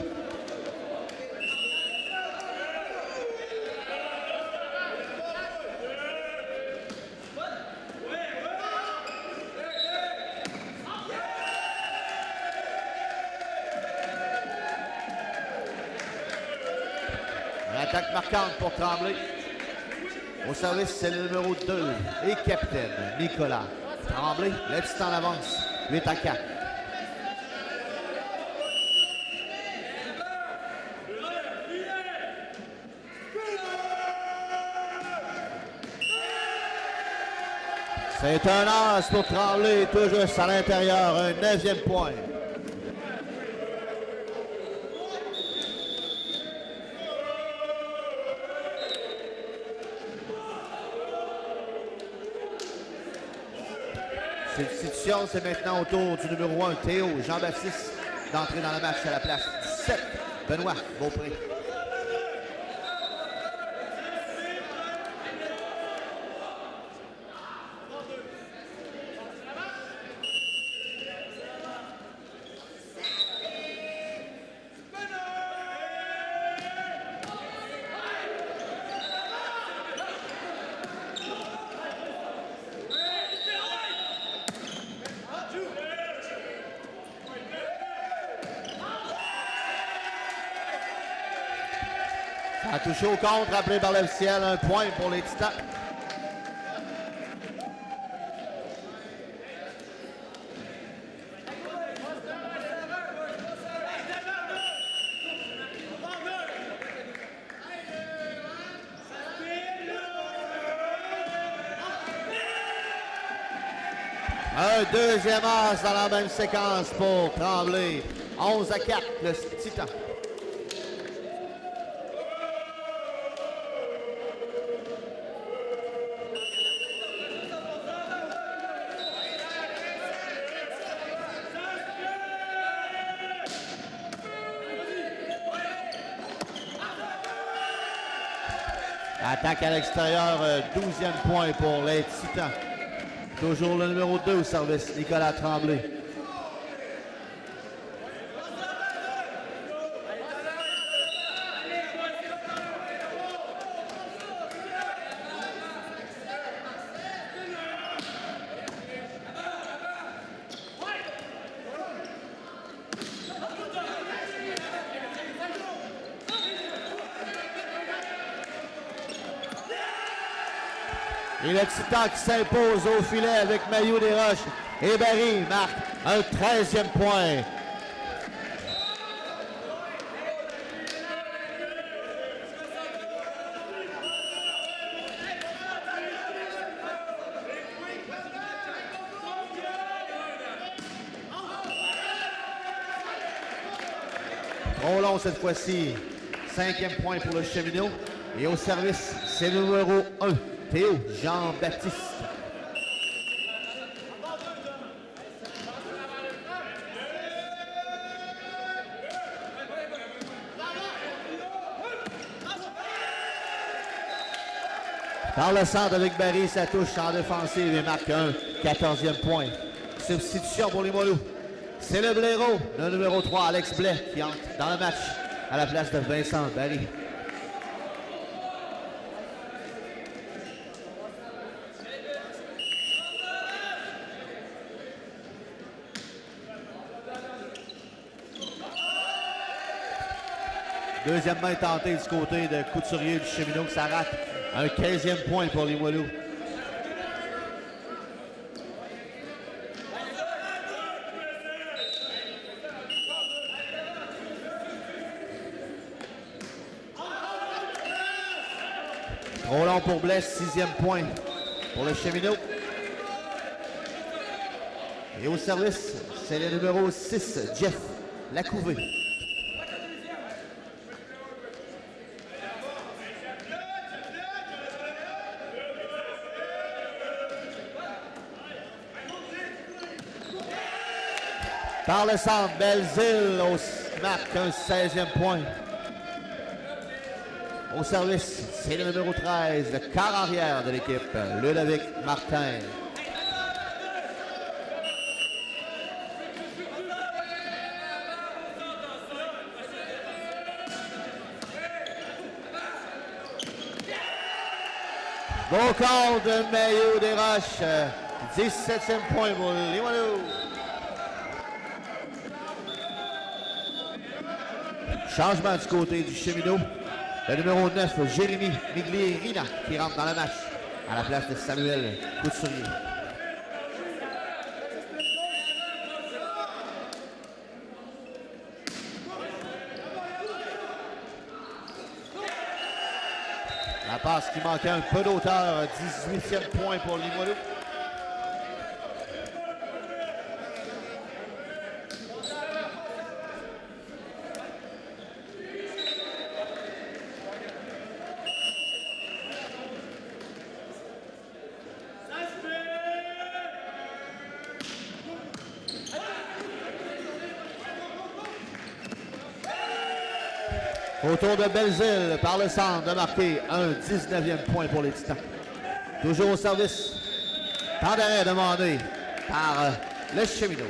Une attaque marquante pour Tremblay. Au service, c'est le numéro 2 et capitaine Nicolas Tremblay. Le Titan en avance, 8-4. C'est un as pour Tremblay, tout juste à l'intérieur, un 9e point. Substitution, c'est maintenant au tour du numéro 1, Théo Jean-Baptiste, d'entrer dans le match à la place 17, Benoît Beaupré. A touché au contre, appelé par l'officiel, un point pour les Titans. Un deuxième as dans la même séquence pour Tremblay. 11-4, le Titan. Attaque à l'extérieur, 12e point pour les Titans. Toujours le numéro 2 au service, Nicolas Tremblay. Et le Titan qui s'impose au filet avec Maillot Desroches. Et Barry marque un 13e point. Trop long cette fois-ci. 5e point pour le Cheminot. Et au service, c'est le numéro 1. Théo Jean-Baptiste. Par le centre avec Barry, ça touche en défensive et marque un 14e point. Substitution pour les Moilous. C'est le blaireau, le numéro 3, Alex Blais, qui entre dans le match à la place de Vincent Barry. Deuxième main tentée du côté de Couturier du Cheminot, ça rate. Un 15e point pour les Moilous. Trop long pour Blaise, 6e point pour le Cheminot. Et au service, c'est le numéro 6, Jeff Lacouvé. Par le centre, Belzile marque un 16e point. Au service, c'est le numéro 13, le quart arrière de l'équipe, Ludovic Martin. Bon compte de Maillot Desroches, 17e point pour les Moilous. Changement du côté du Cheminot. le numéro 9, Jérémy Miglierina, qui rentre dans le match à la place de Samuel Couturier. La passe qui manquait un peu d'auteur, 18e point pour Limoilou. Autour de Belzile par le centre de marquer un 19e point pour les Titans. Toujours au service. Temps d'arrêt demandé par le Cheminot.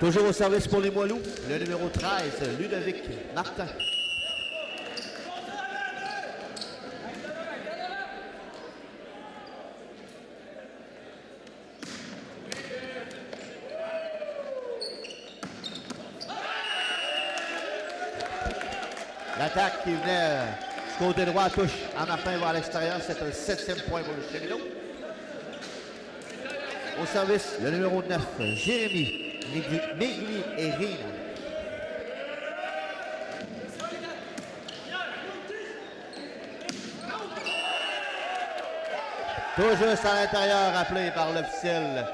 Toujours au service pour les Moilous, le numéro 13, Ludovic Martin. L'attaque qui venait du côté droit touche à Martin vers l'extérieur. C'est un 7e point pour le Cheminot. Au service, le numéro 9, Jérémy Miglierina. Tout juste à l'intérieur, rappelé par l'officiel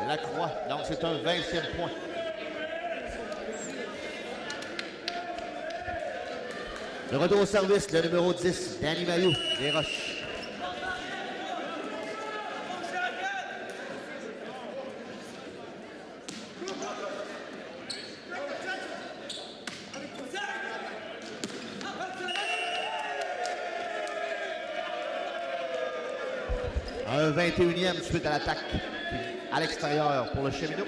Lacroix. Donc c'est un 20e point. Le retour au service, le numéro 10, Danny Mailloux, des Roches. Un 21e suite à l'attaque à l'extérieur pour le Cheminot.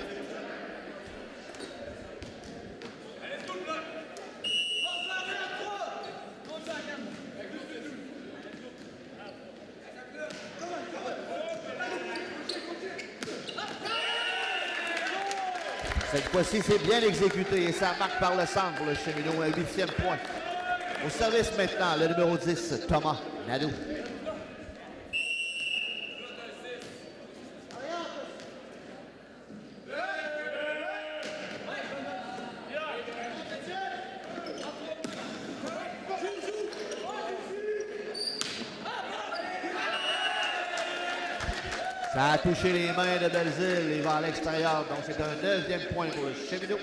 Cette fois-ci, c'est bien exécuté et ça marque par le centre pour le Cheminot, un 8e point. Au service maintenant, le numéro 10, Thomas Nadeau. Ça a touché les mains de Belzile, il va à l'extérieur, donc c'est un 9e point pour le Cheminot.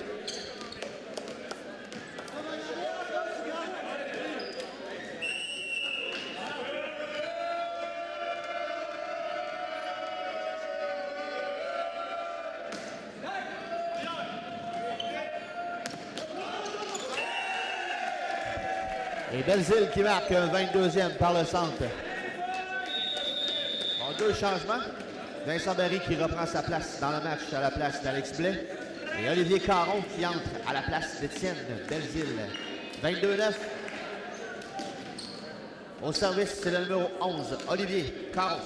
Et Belzile qui marque un 22e par le centre. Bon, deux changements. Vincent Barry qui reprend sa place dans le match à la place d'Alex Blais. Et Olivier Caron qui entre à la place d'Étienne Belzile. 22-9. Au service, c'est le numéro 11, Olivier Caron.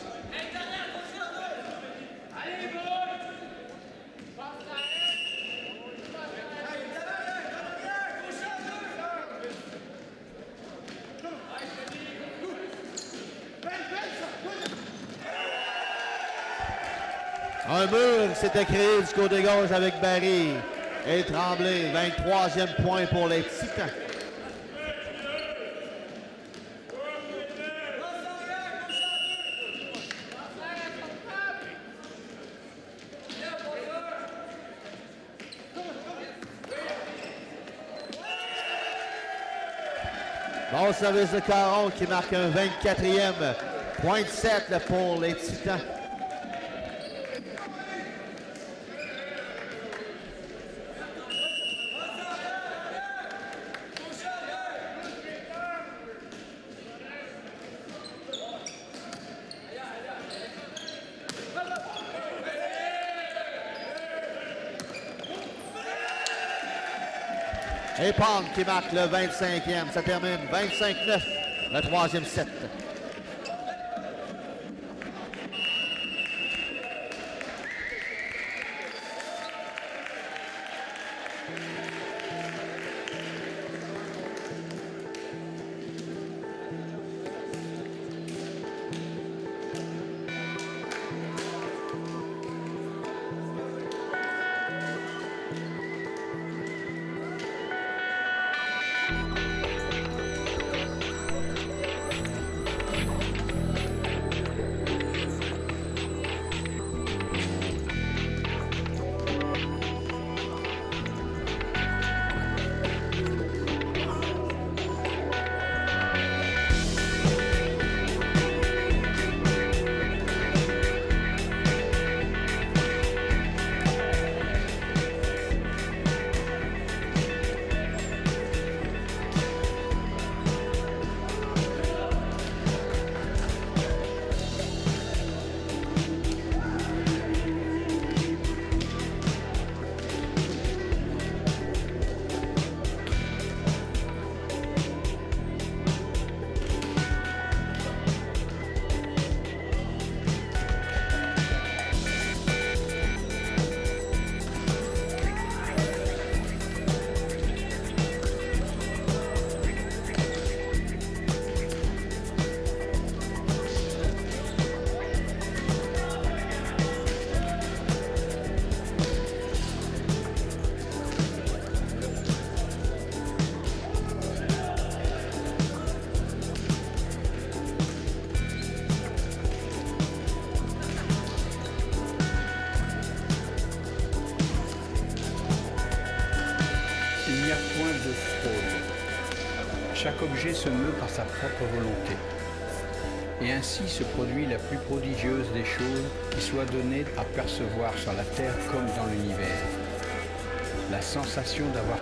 Un mur s'était créé du côté gauche avec Barry et Tremblay. 23e point pour les Titans. Bon service de Caron qui marque un 24e. Point de 7 pour les Titans. Et Palm qui marque le 25e. Ça termine 25-9, le troisième set. Chaque objet se meut par sa propre volonté. Et ainsi se produit la plus prodigieuse des choses qui soit donnée à percevoir sur la terre comme dans l'univers. La sensation d'avoir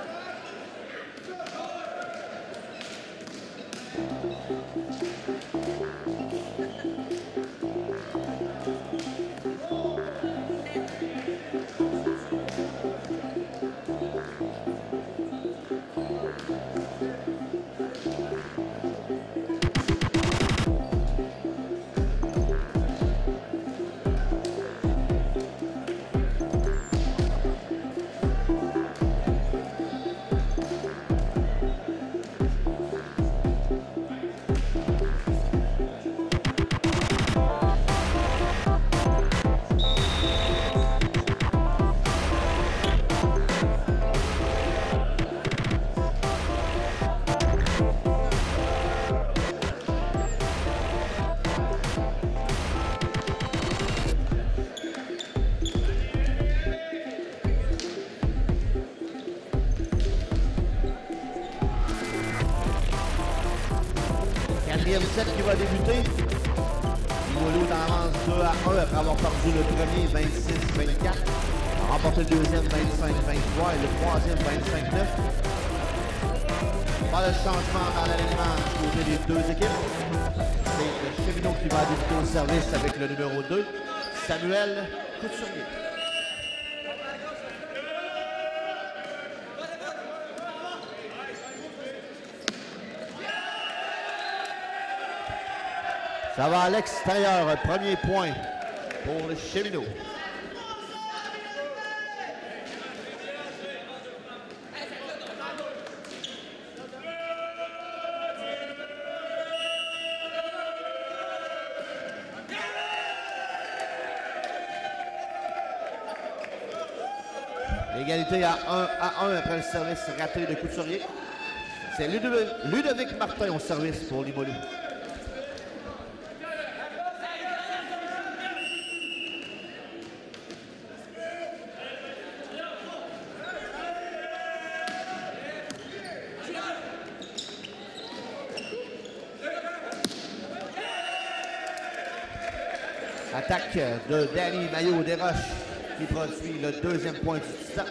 quatrième set qui va débuter. Limoilou est en avance 2-1 après avoir perdu le premier 26-24. A remporté le deuxième 25-23 et le troisième 25-9. Pas de changement dans l'alignement du côté des deux équipes. C'est le Cheminot qui va débuter au service avec le numéro 2, Samuel Couturier. Ça va à l'extérieur, premier point pour le Cheminot. Égalité à 1 après le service raté de Couturier. C'est Ludovic Martin au service pour Limoilou. Attaque de Danny Maillot-Desroches qui produit le deuxième point du Titan.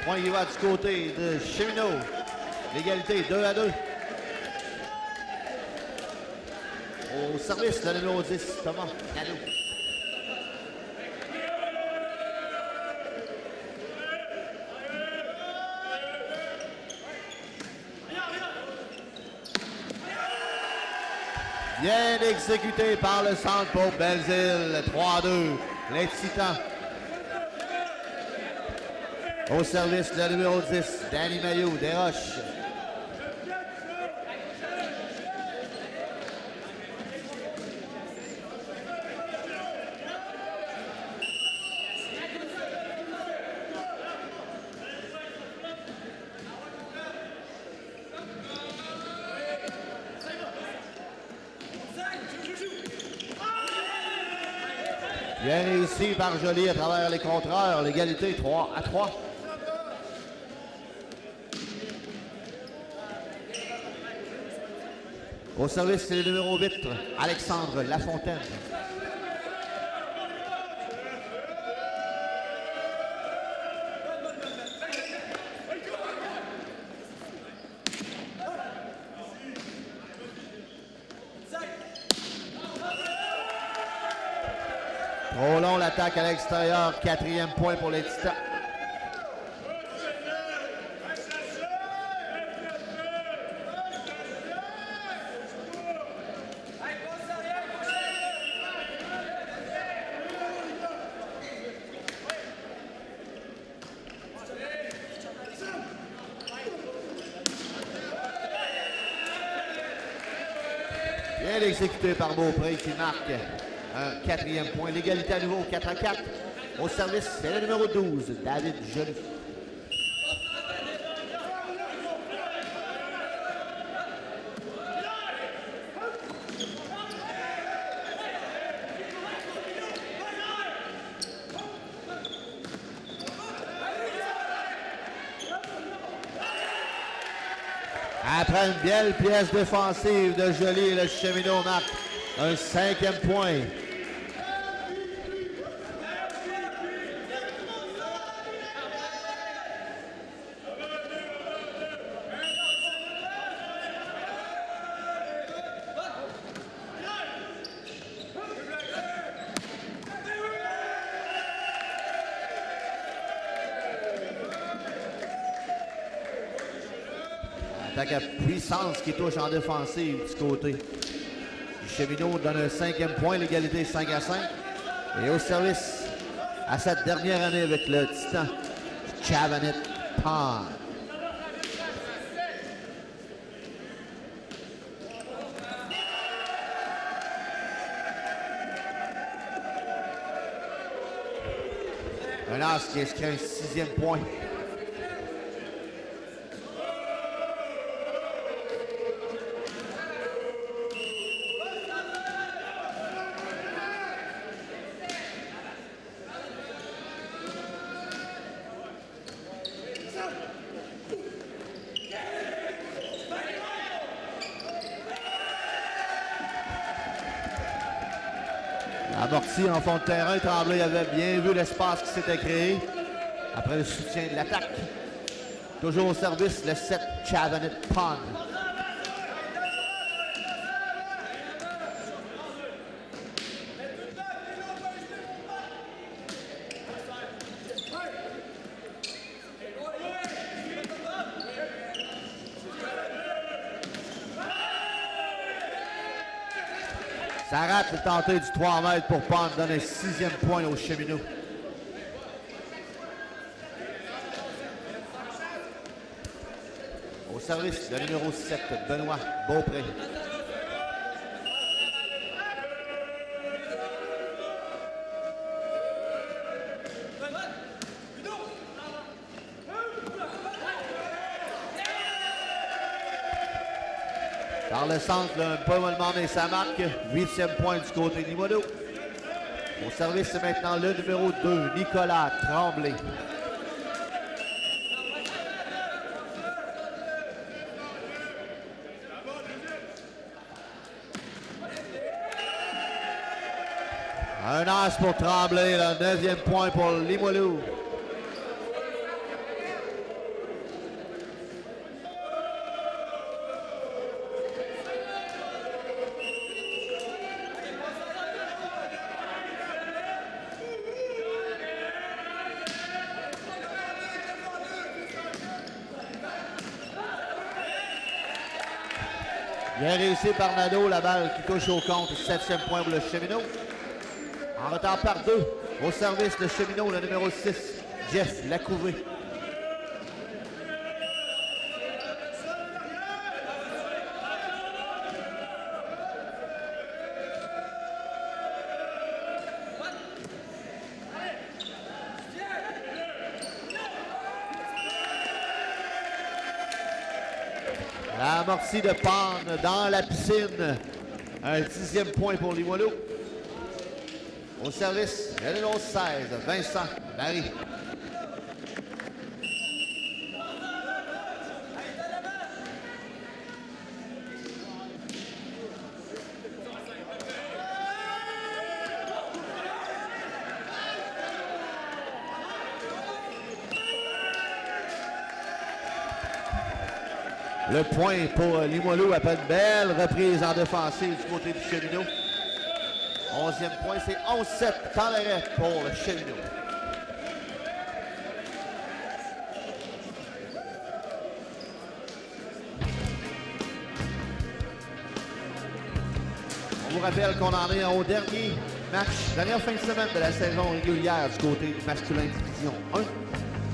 Point il va du côté de Cheminot. L'égalité 2-2. Au service de numéro 10, Thomas Nadeau. Bien exécuté par le centre pour Belzile. 3-2. Les Titans. Au service, le numéro 10, Danny Maillot-Desroches. Bien réussi par Joly à travers les contreurs. L'égalité 3-3. Au service, c'est le numéro 8, Alexandre Lafontaine. Trop long l'attaque à l'extérieur, 4e point pour les Titans. Bien exécuté par Beaupré qui marque un 4e point. L'égalité à nouveau 4-4. Au service, c'est le numéro 12, David Joly. Après une belle pièce défensive de Joly, le Cheminot marque un 5e point. Attaque à puissance qui touche en défensive du côté. Cheminot donne un 5e point, l'égalité 5-5. Et au service à cette dernière année avec le Titan, Chavanette Pond. Un as qui inscrit un 6e point. Amorti en fond de terrain, Tremblay avait bien vu l'espace qui s'était créé après le soutien de l'attaque. Toujours au service, le 7, Chavanette Pond. Ça rate le tenté du 3 mètres pour Pond, donne un 6e point au Cheminot. service, le numéro 7, Benoît Beaupré. Par le centre, un peu me demander sa marque. 8e point du côté de Limoilou. Au service, c'est maintenant le numéro 2, Nicolas Tremblay. Un as pour Tremblay, le 9e point pour Limoilou. Bien réussi par Nadeau, la balle qui touche au compte, 7e point pour le Cheminot. En retard par 2, au service de Cheminot, le numéro 6, Jeff Lacouvé. L'amorti de panne dans la piscine. Un 10e point pour Limoilou. Au service, le numéro 16, Vincent Marie. Le point pour Limoilou après une belle reprise en défensive du côté du Cheminot. 11e point, c'est 11-7 temps d'arrêt pour le Cheminot. On vous rappelle qu'on en est au dernier match, dernière fin de semaine de la saison régulière du côté du masculin division 1.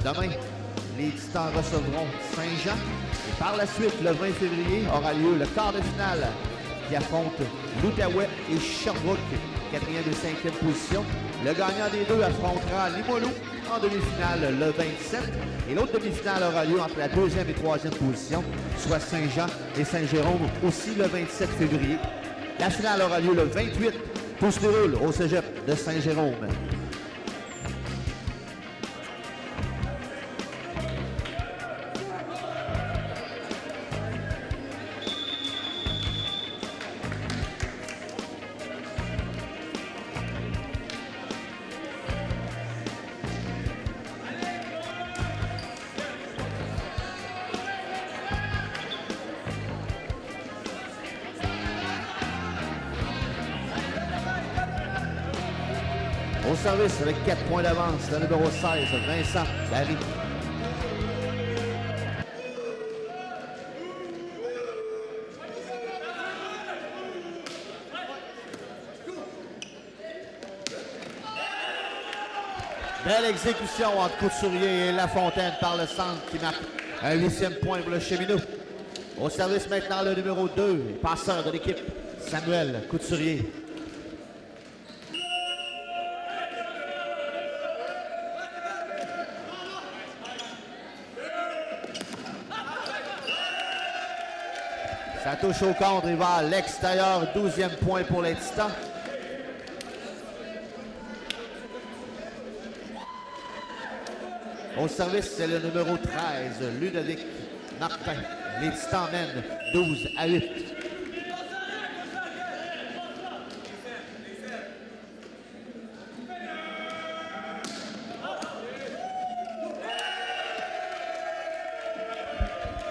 Demain, les Titans recevront Saint-Jean. Et par la suite, le 20 février, aura lieu le quart de finale qui affronte l'Outaouais et Sherbrooke, 4e et 5e position. Le gagnant des deux affrontera Limoilou en demi-finale le 27. Et l'autre demi-finale aura lieu entre la 2e et 3e position, soit Saint-Jean et Saint-Jérôme, aussi le 27 février. La finale aura lieu le 28. Tout se déroule au cégep de Saint-Jérôme. Au service avec 4 points d'avance, le numéro 16, Vincent Barry. Belle exécution entre Couturier et Lafontaine par le centre qui marque un 8e point pour le Cheminot. Au service maintenant le numéro 2, passeur de l'équipe, Samuel Couturier. Ça touche au contre, il va à l'extérieur, 12e point pour les Titans. Au service, c'est le numéro 13, Ludovic Martin. Les Titans mènent 12-8.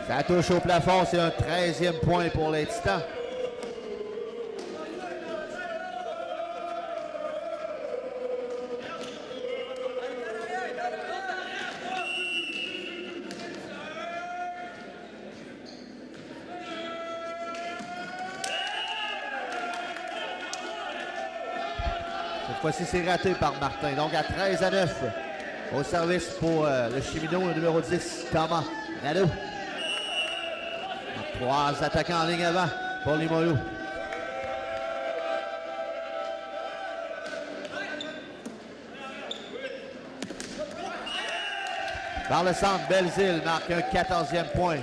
Ça touche au plafond, c'est un 13e point pour les Titans. Cette fois-ci, c'est raté par Martin. Donc à 13-9. Au service pour le Cheminot, le numéro 10, Thomas Nadeau. 3 attaquants en ligne avant pour Limoilou. Par le centre, Belzile marque un 14e point.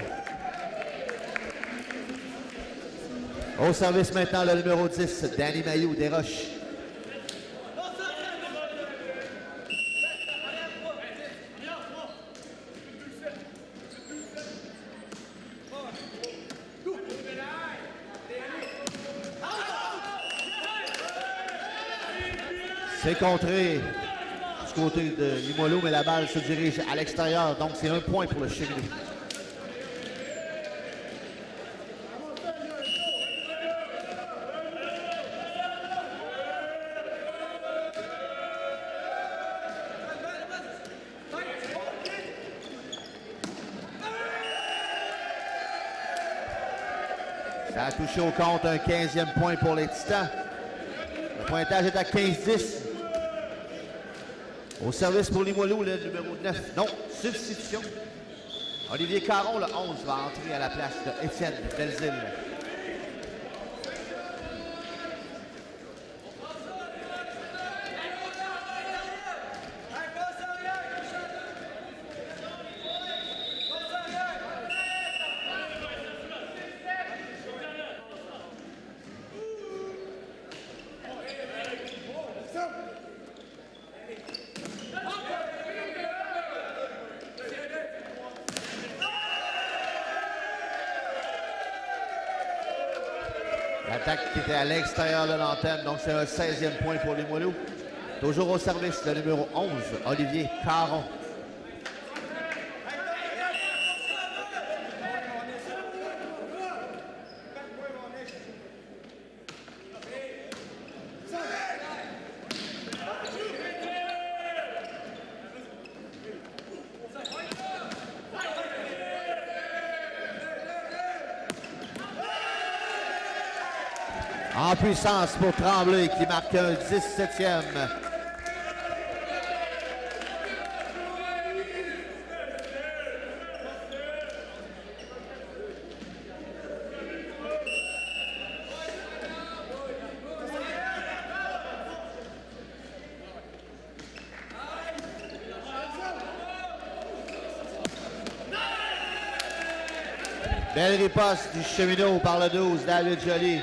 Au service maintenant, le numéro 10, Danny Mailloux, Desroches. C'est contré du côté de Limoilou, mais la balle se dirige à l'extérieur, donc c'est un point pour le Cheminot. Ça a touché au compte, un 15e point pour les Titans. Le pointage est à 15-10. Au service pour Limoilou, le numéro 9. Non, substitution. Olivier Caron, le 11, va entrer à la place de Étienne Belzile. L'attaque qui était à l'extérieur de l'antenne, donc c'est un 16e point pour Limoilou. Toujours au service, le numéro 11, Olivier Caron. En puissance pour Tremblay qui marque un 17e. Belle riposte du Cheminot par le 12, David Joly.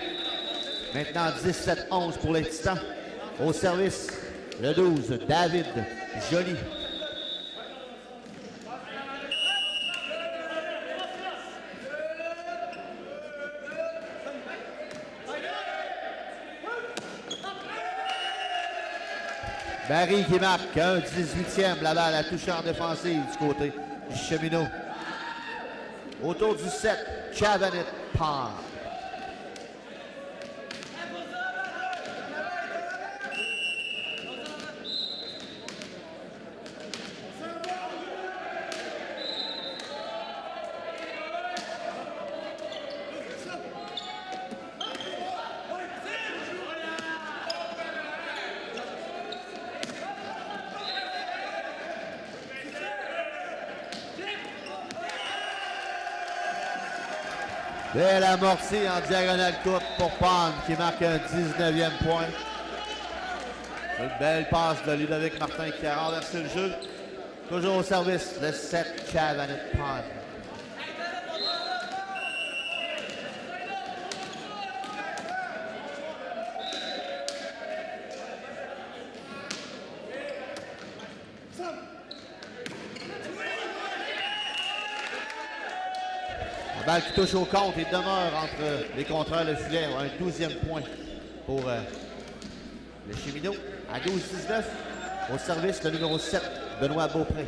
Maintenant 17-11 pour les Titans. Au service, le 12, David Joly. Barry qui marque un 18e. La balle a touché en défensive du côté du Cheminot. Autour du 7, Chavanit Pond. Belle amortie en diagonale courte pour Pond qui marque un 19e point. Une belle passe de Ludovic Martin qui a renversé le jeu. Toujours au service, le 7, Chavanit Pond. Balle qui touche au compte et demeure entre les contreurs et le filet. Un 12e point pour le Cheminot. À 12-19, au service, le numéro 7, Benoît Beaupré.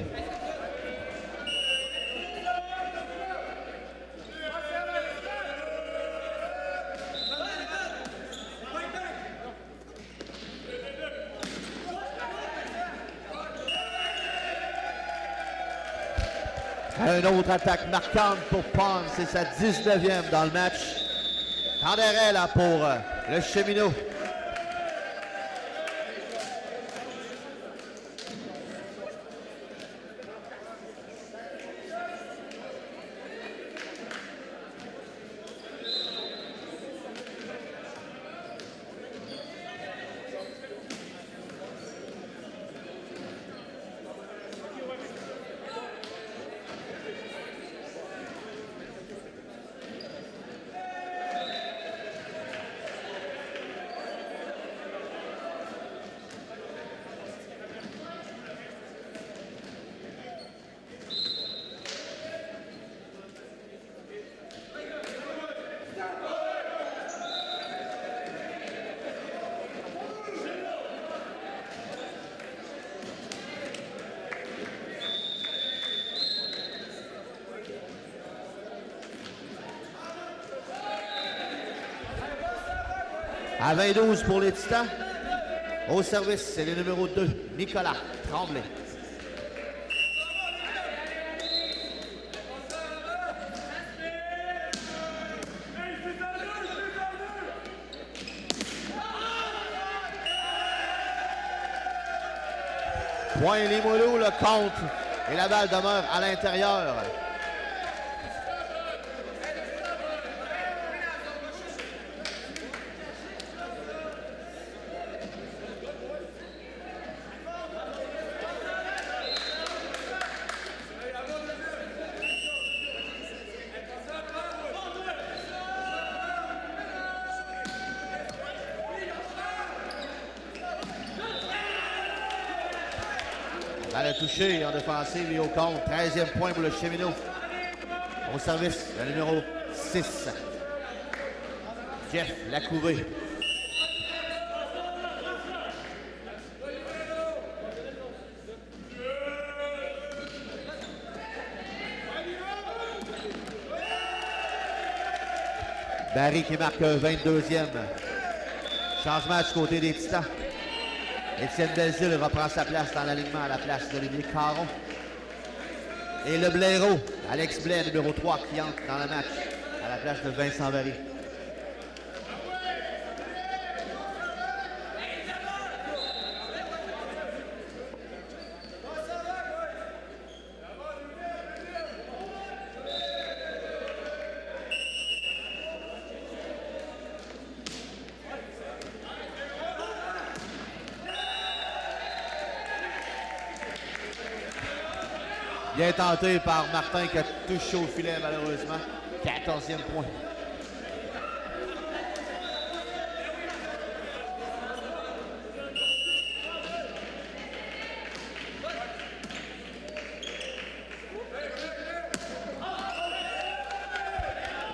Une autre attaque marquante pour Pond, c'est sa 19e dans le match. Temps d'arrêt là pour le Cheminot. À 20-12 pour les Titans. Au service, c'est le numéro 2, Nicolas Tremblay. Point Limoilou, le compte. Et la balle demeure à l'intérieur. Balle a touché en défensive et au compte. 13e point pour le Cheminot. Au service, le numéro 6. Jeff Lacouvé. Barry qui marque un 22e. Changement du côté des Titans. Étienne Belzile reprend sa place dans l'alignement à la place d'Olivier Caron. Et le blaireau, Alex Blais, numéro 3, qui entre dans le match à la place de Vincent Barry. Bien tenté par Martin qui a touché au filet malheureusement. 14e point.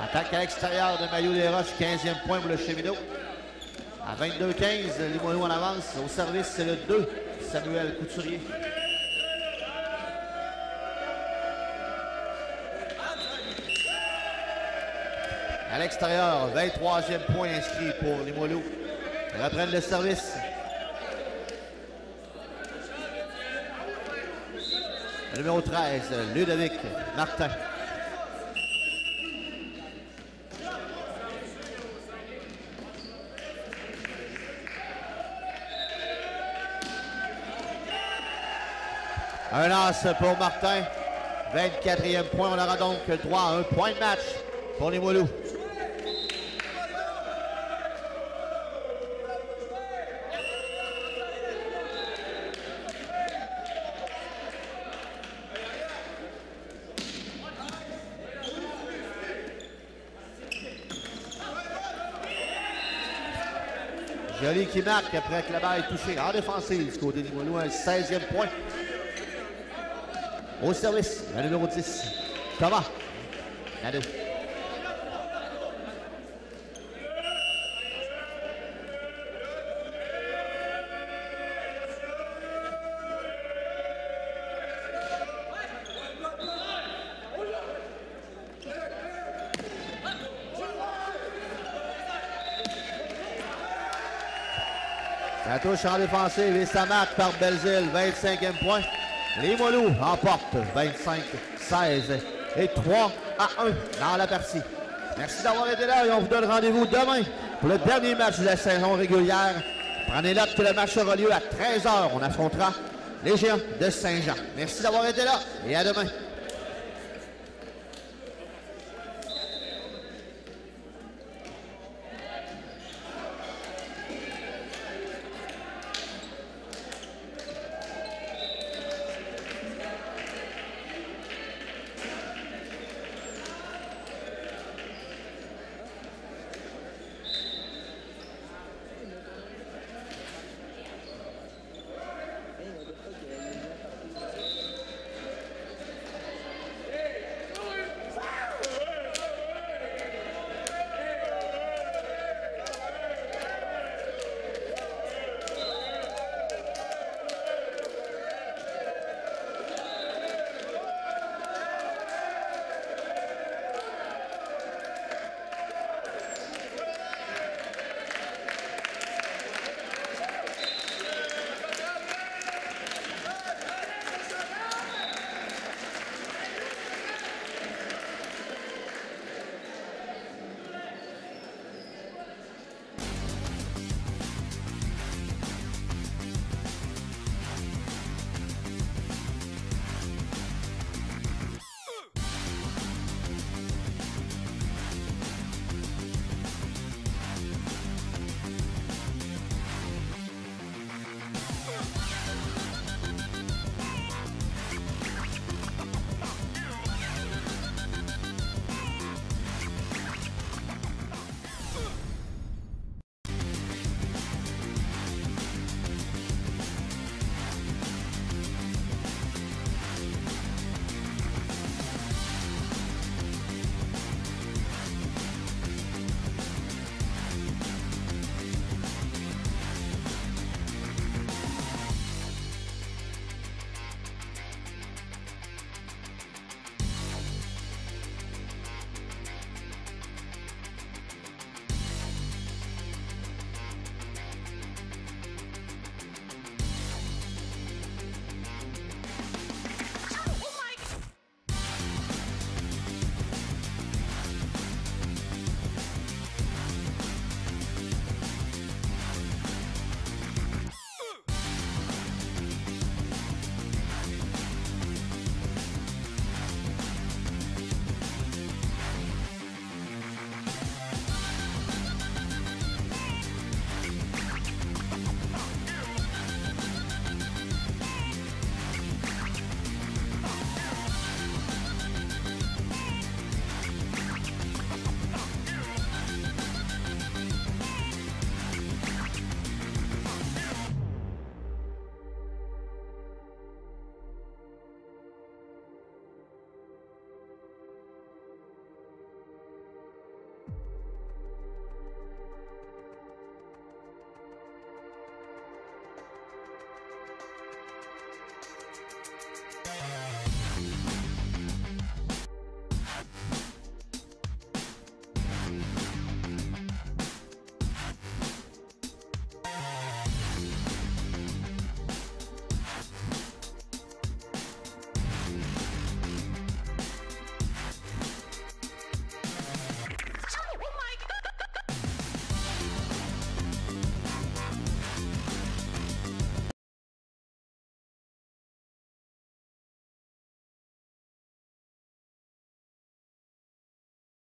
Attaque à l'extérieur de Maillot Desroches, 15e point pour le Cheminot. À 22-15, Limoilou en avance. Au service, c'est le 2, Samuel Couturier. À l'extérieur, 23e point inscrit pour Limoilou. Ils reprennent le service. Le numéro 13, Ludovic Martin. Un lance pour Martin. 24e point. On aura donc le droit à un point de match pour Limoilou. Joly qui marque après que la balle est touchée en défensive du côté du Limoilou, un 16e point. Au service, le numéro 10, Thomas Nadeau. La touche en défensive et ça marque par Belzile, 25e point. Limoilou emporte 25-16 et 3-1 dans la partie. Merci d'avoir été là et on vous donne rendez-vous demain pour le dernier match de la saison régulière. Prenez note que le match aura lieu à 13h. On affrontera les Géants de Saint-Jean. Merci d'avoir été là et à demain.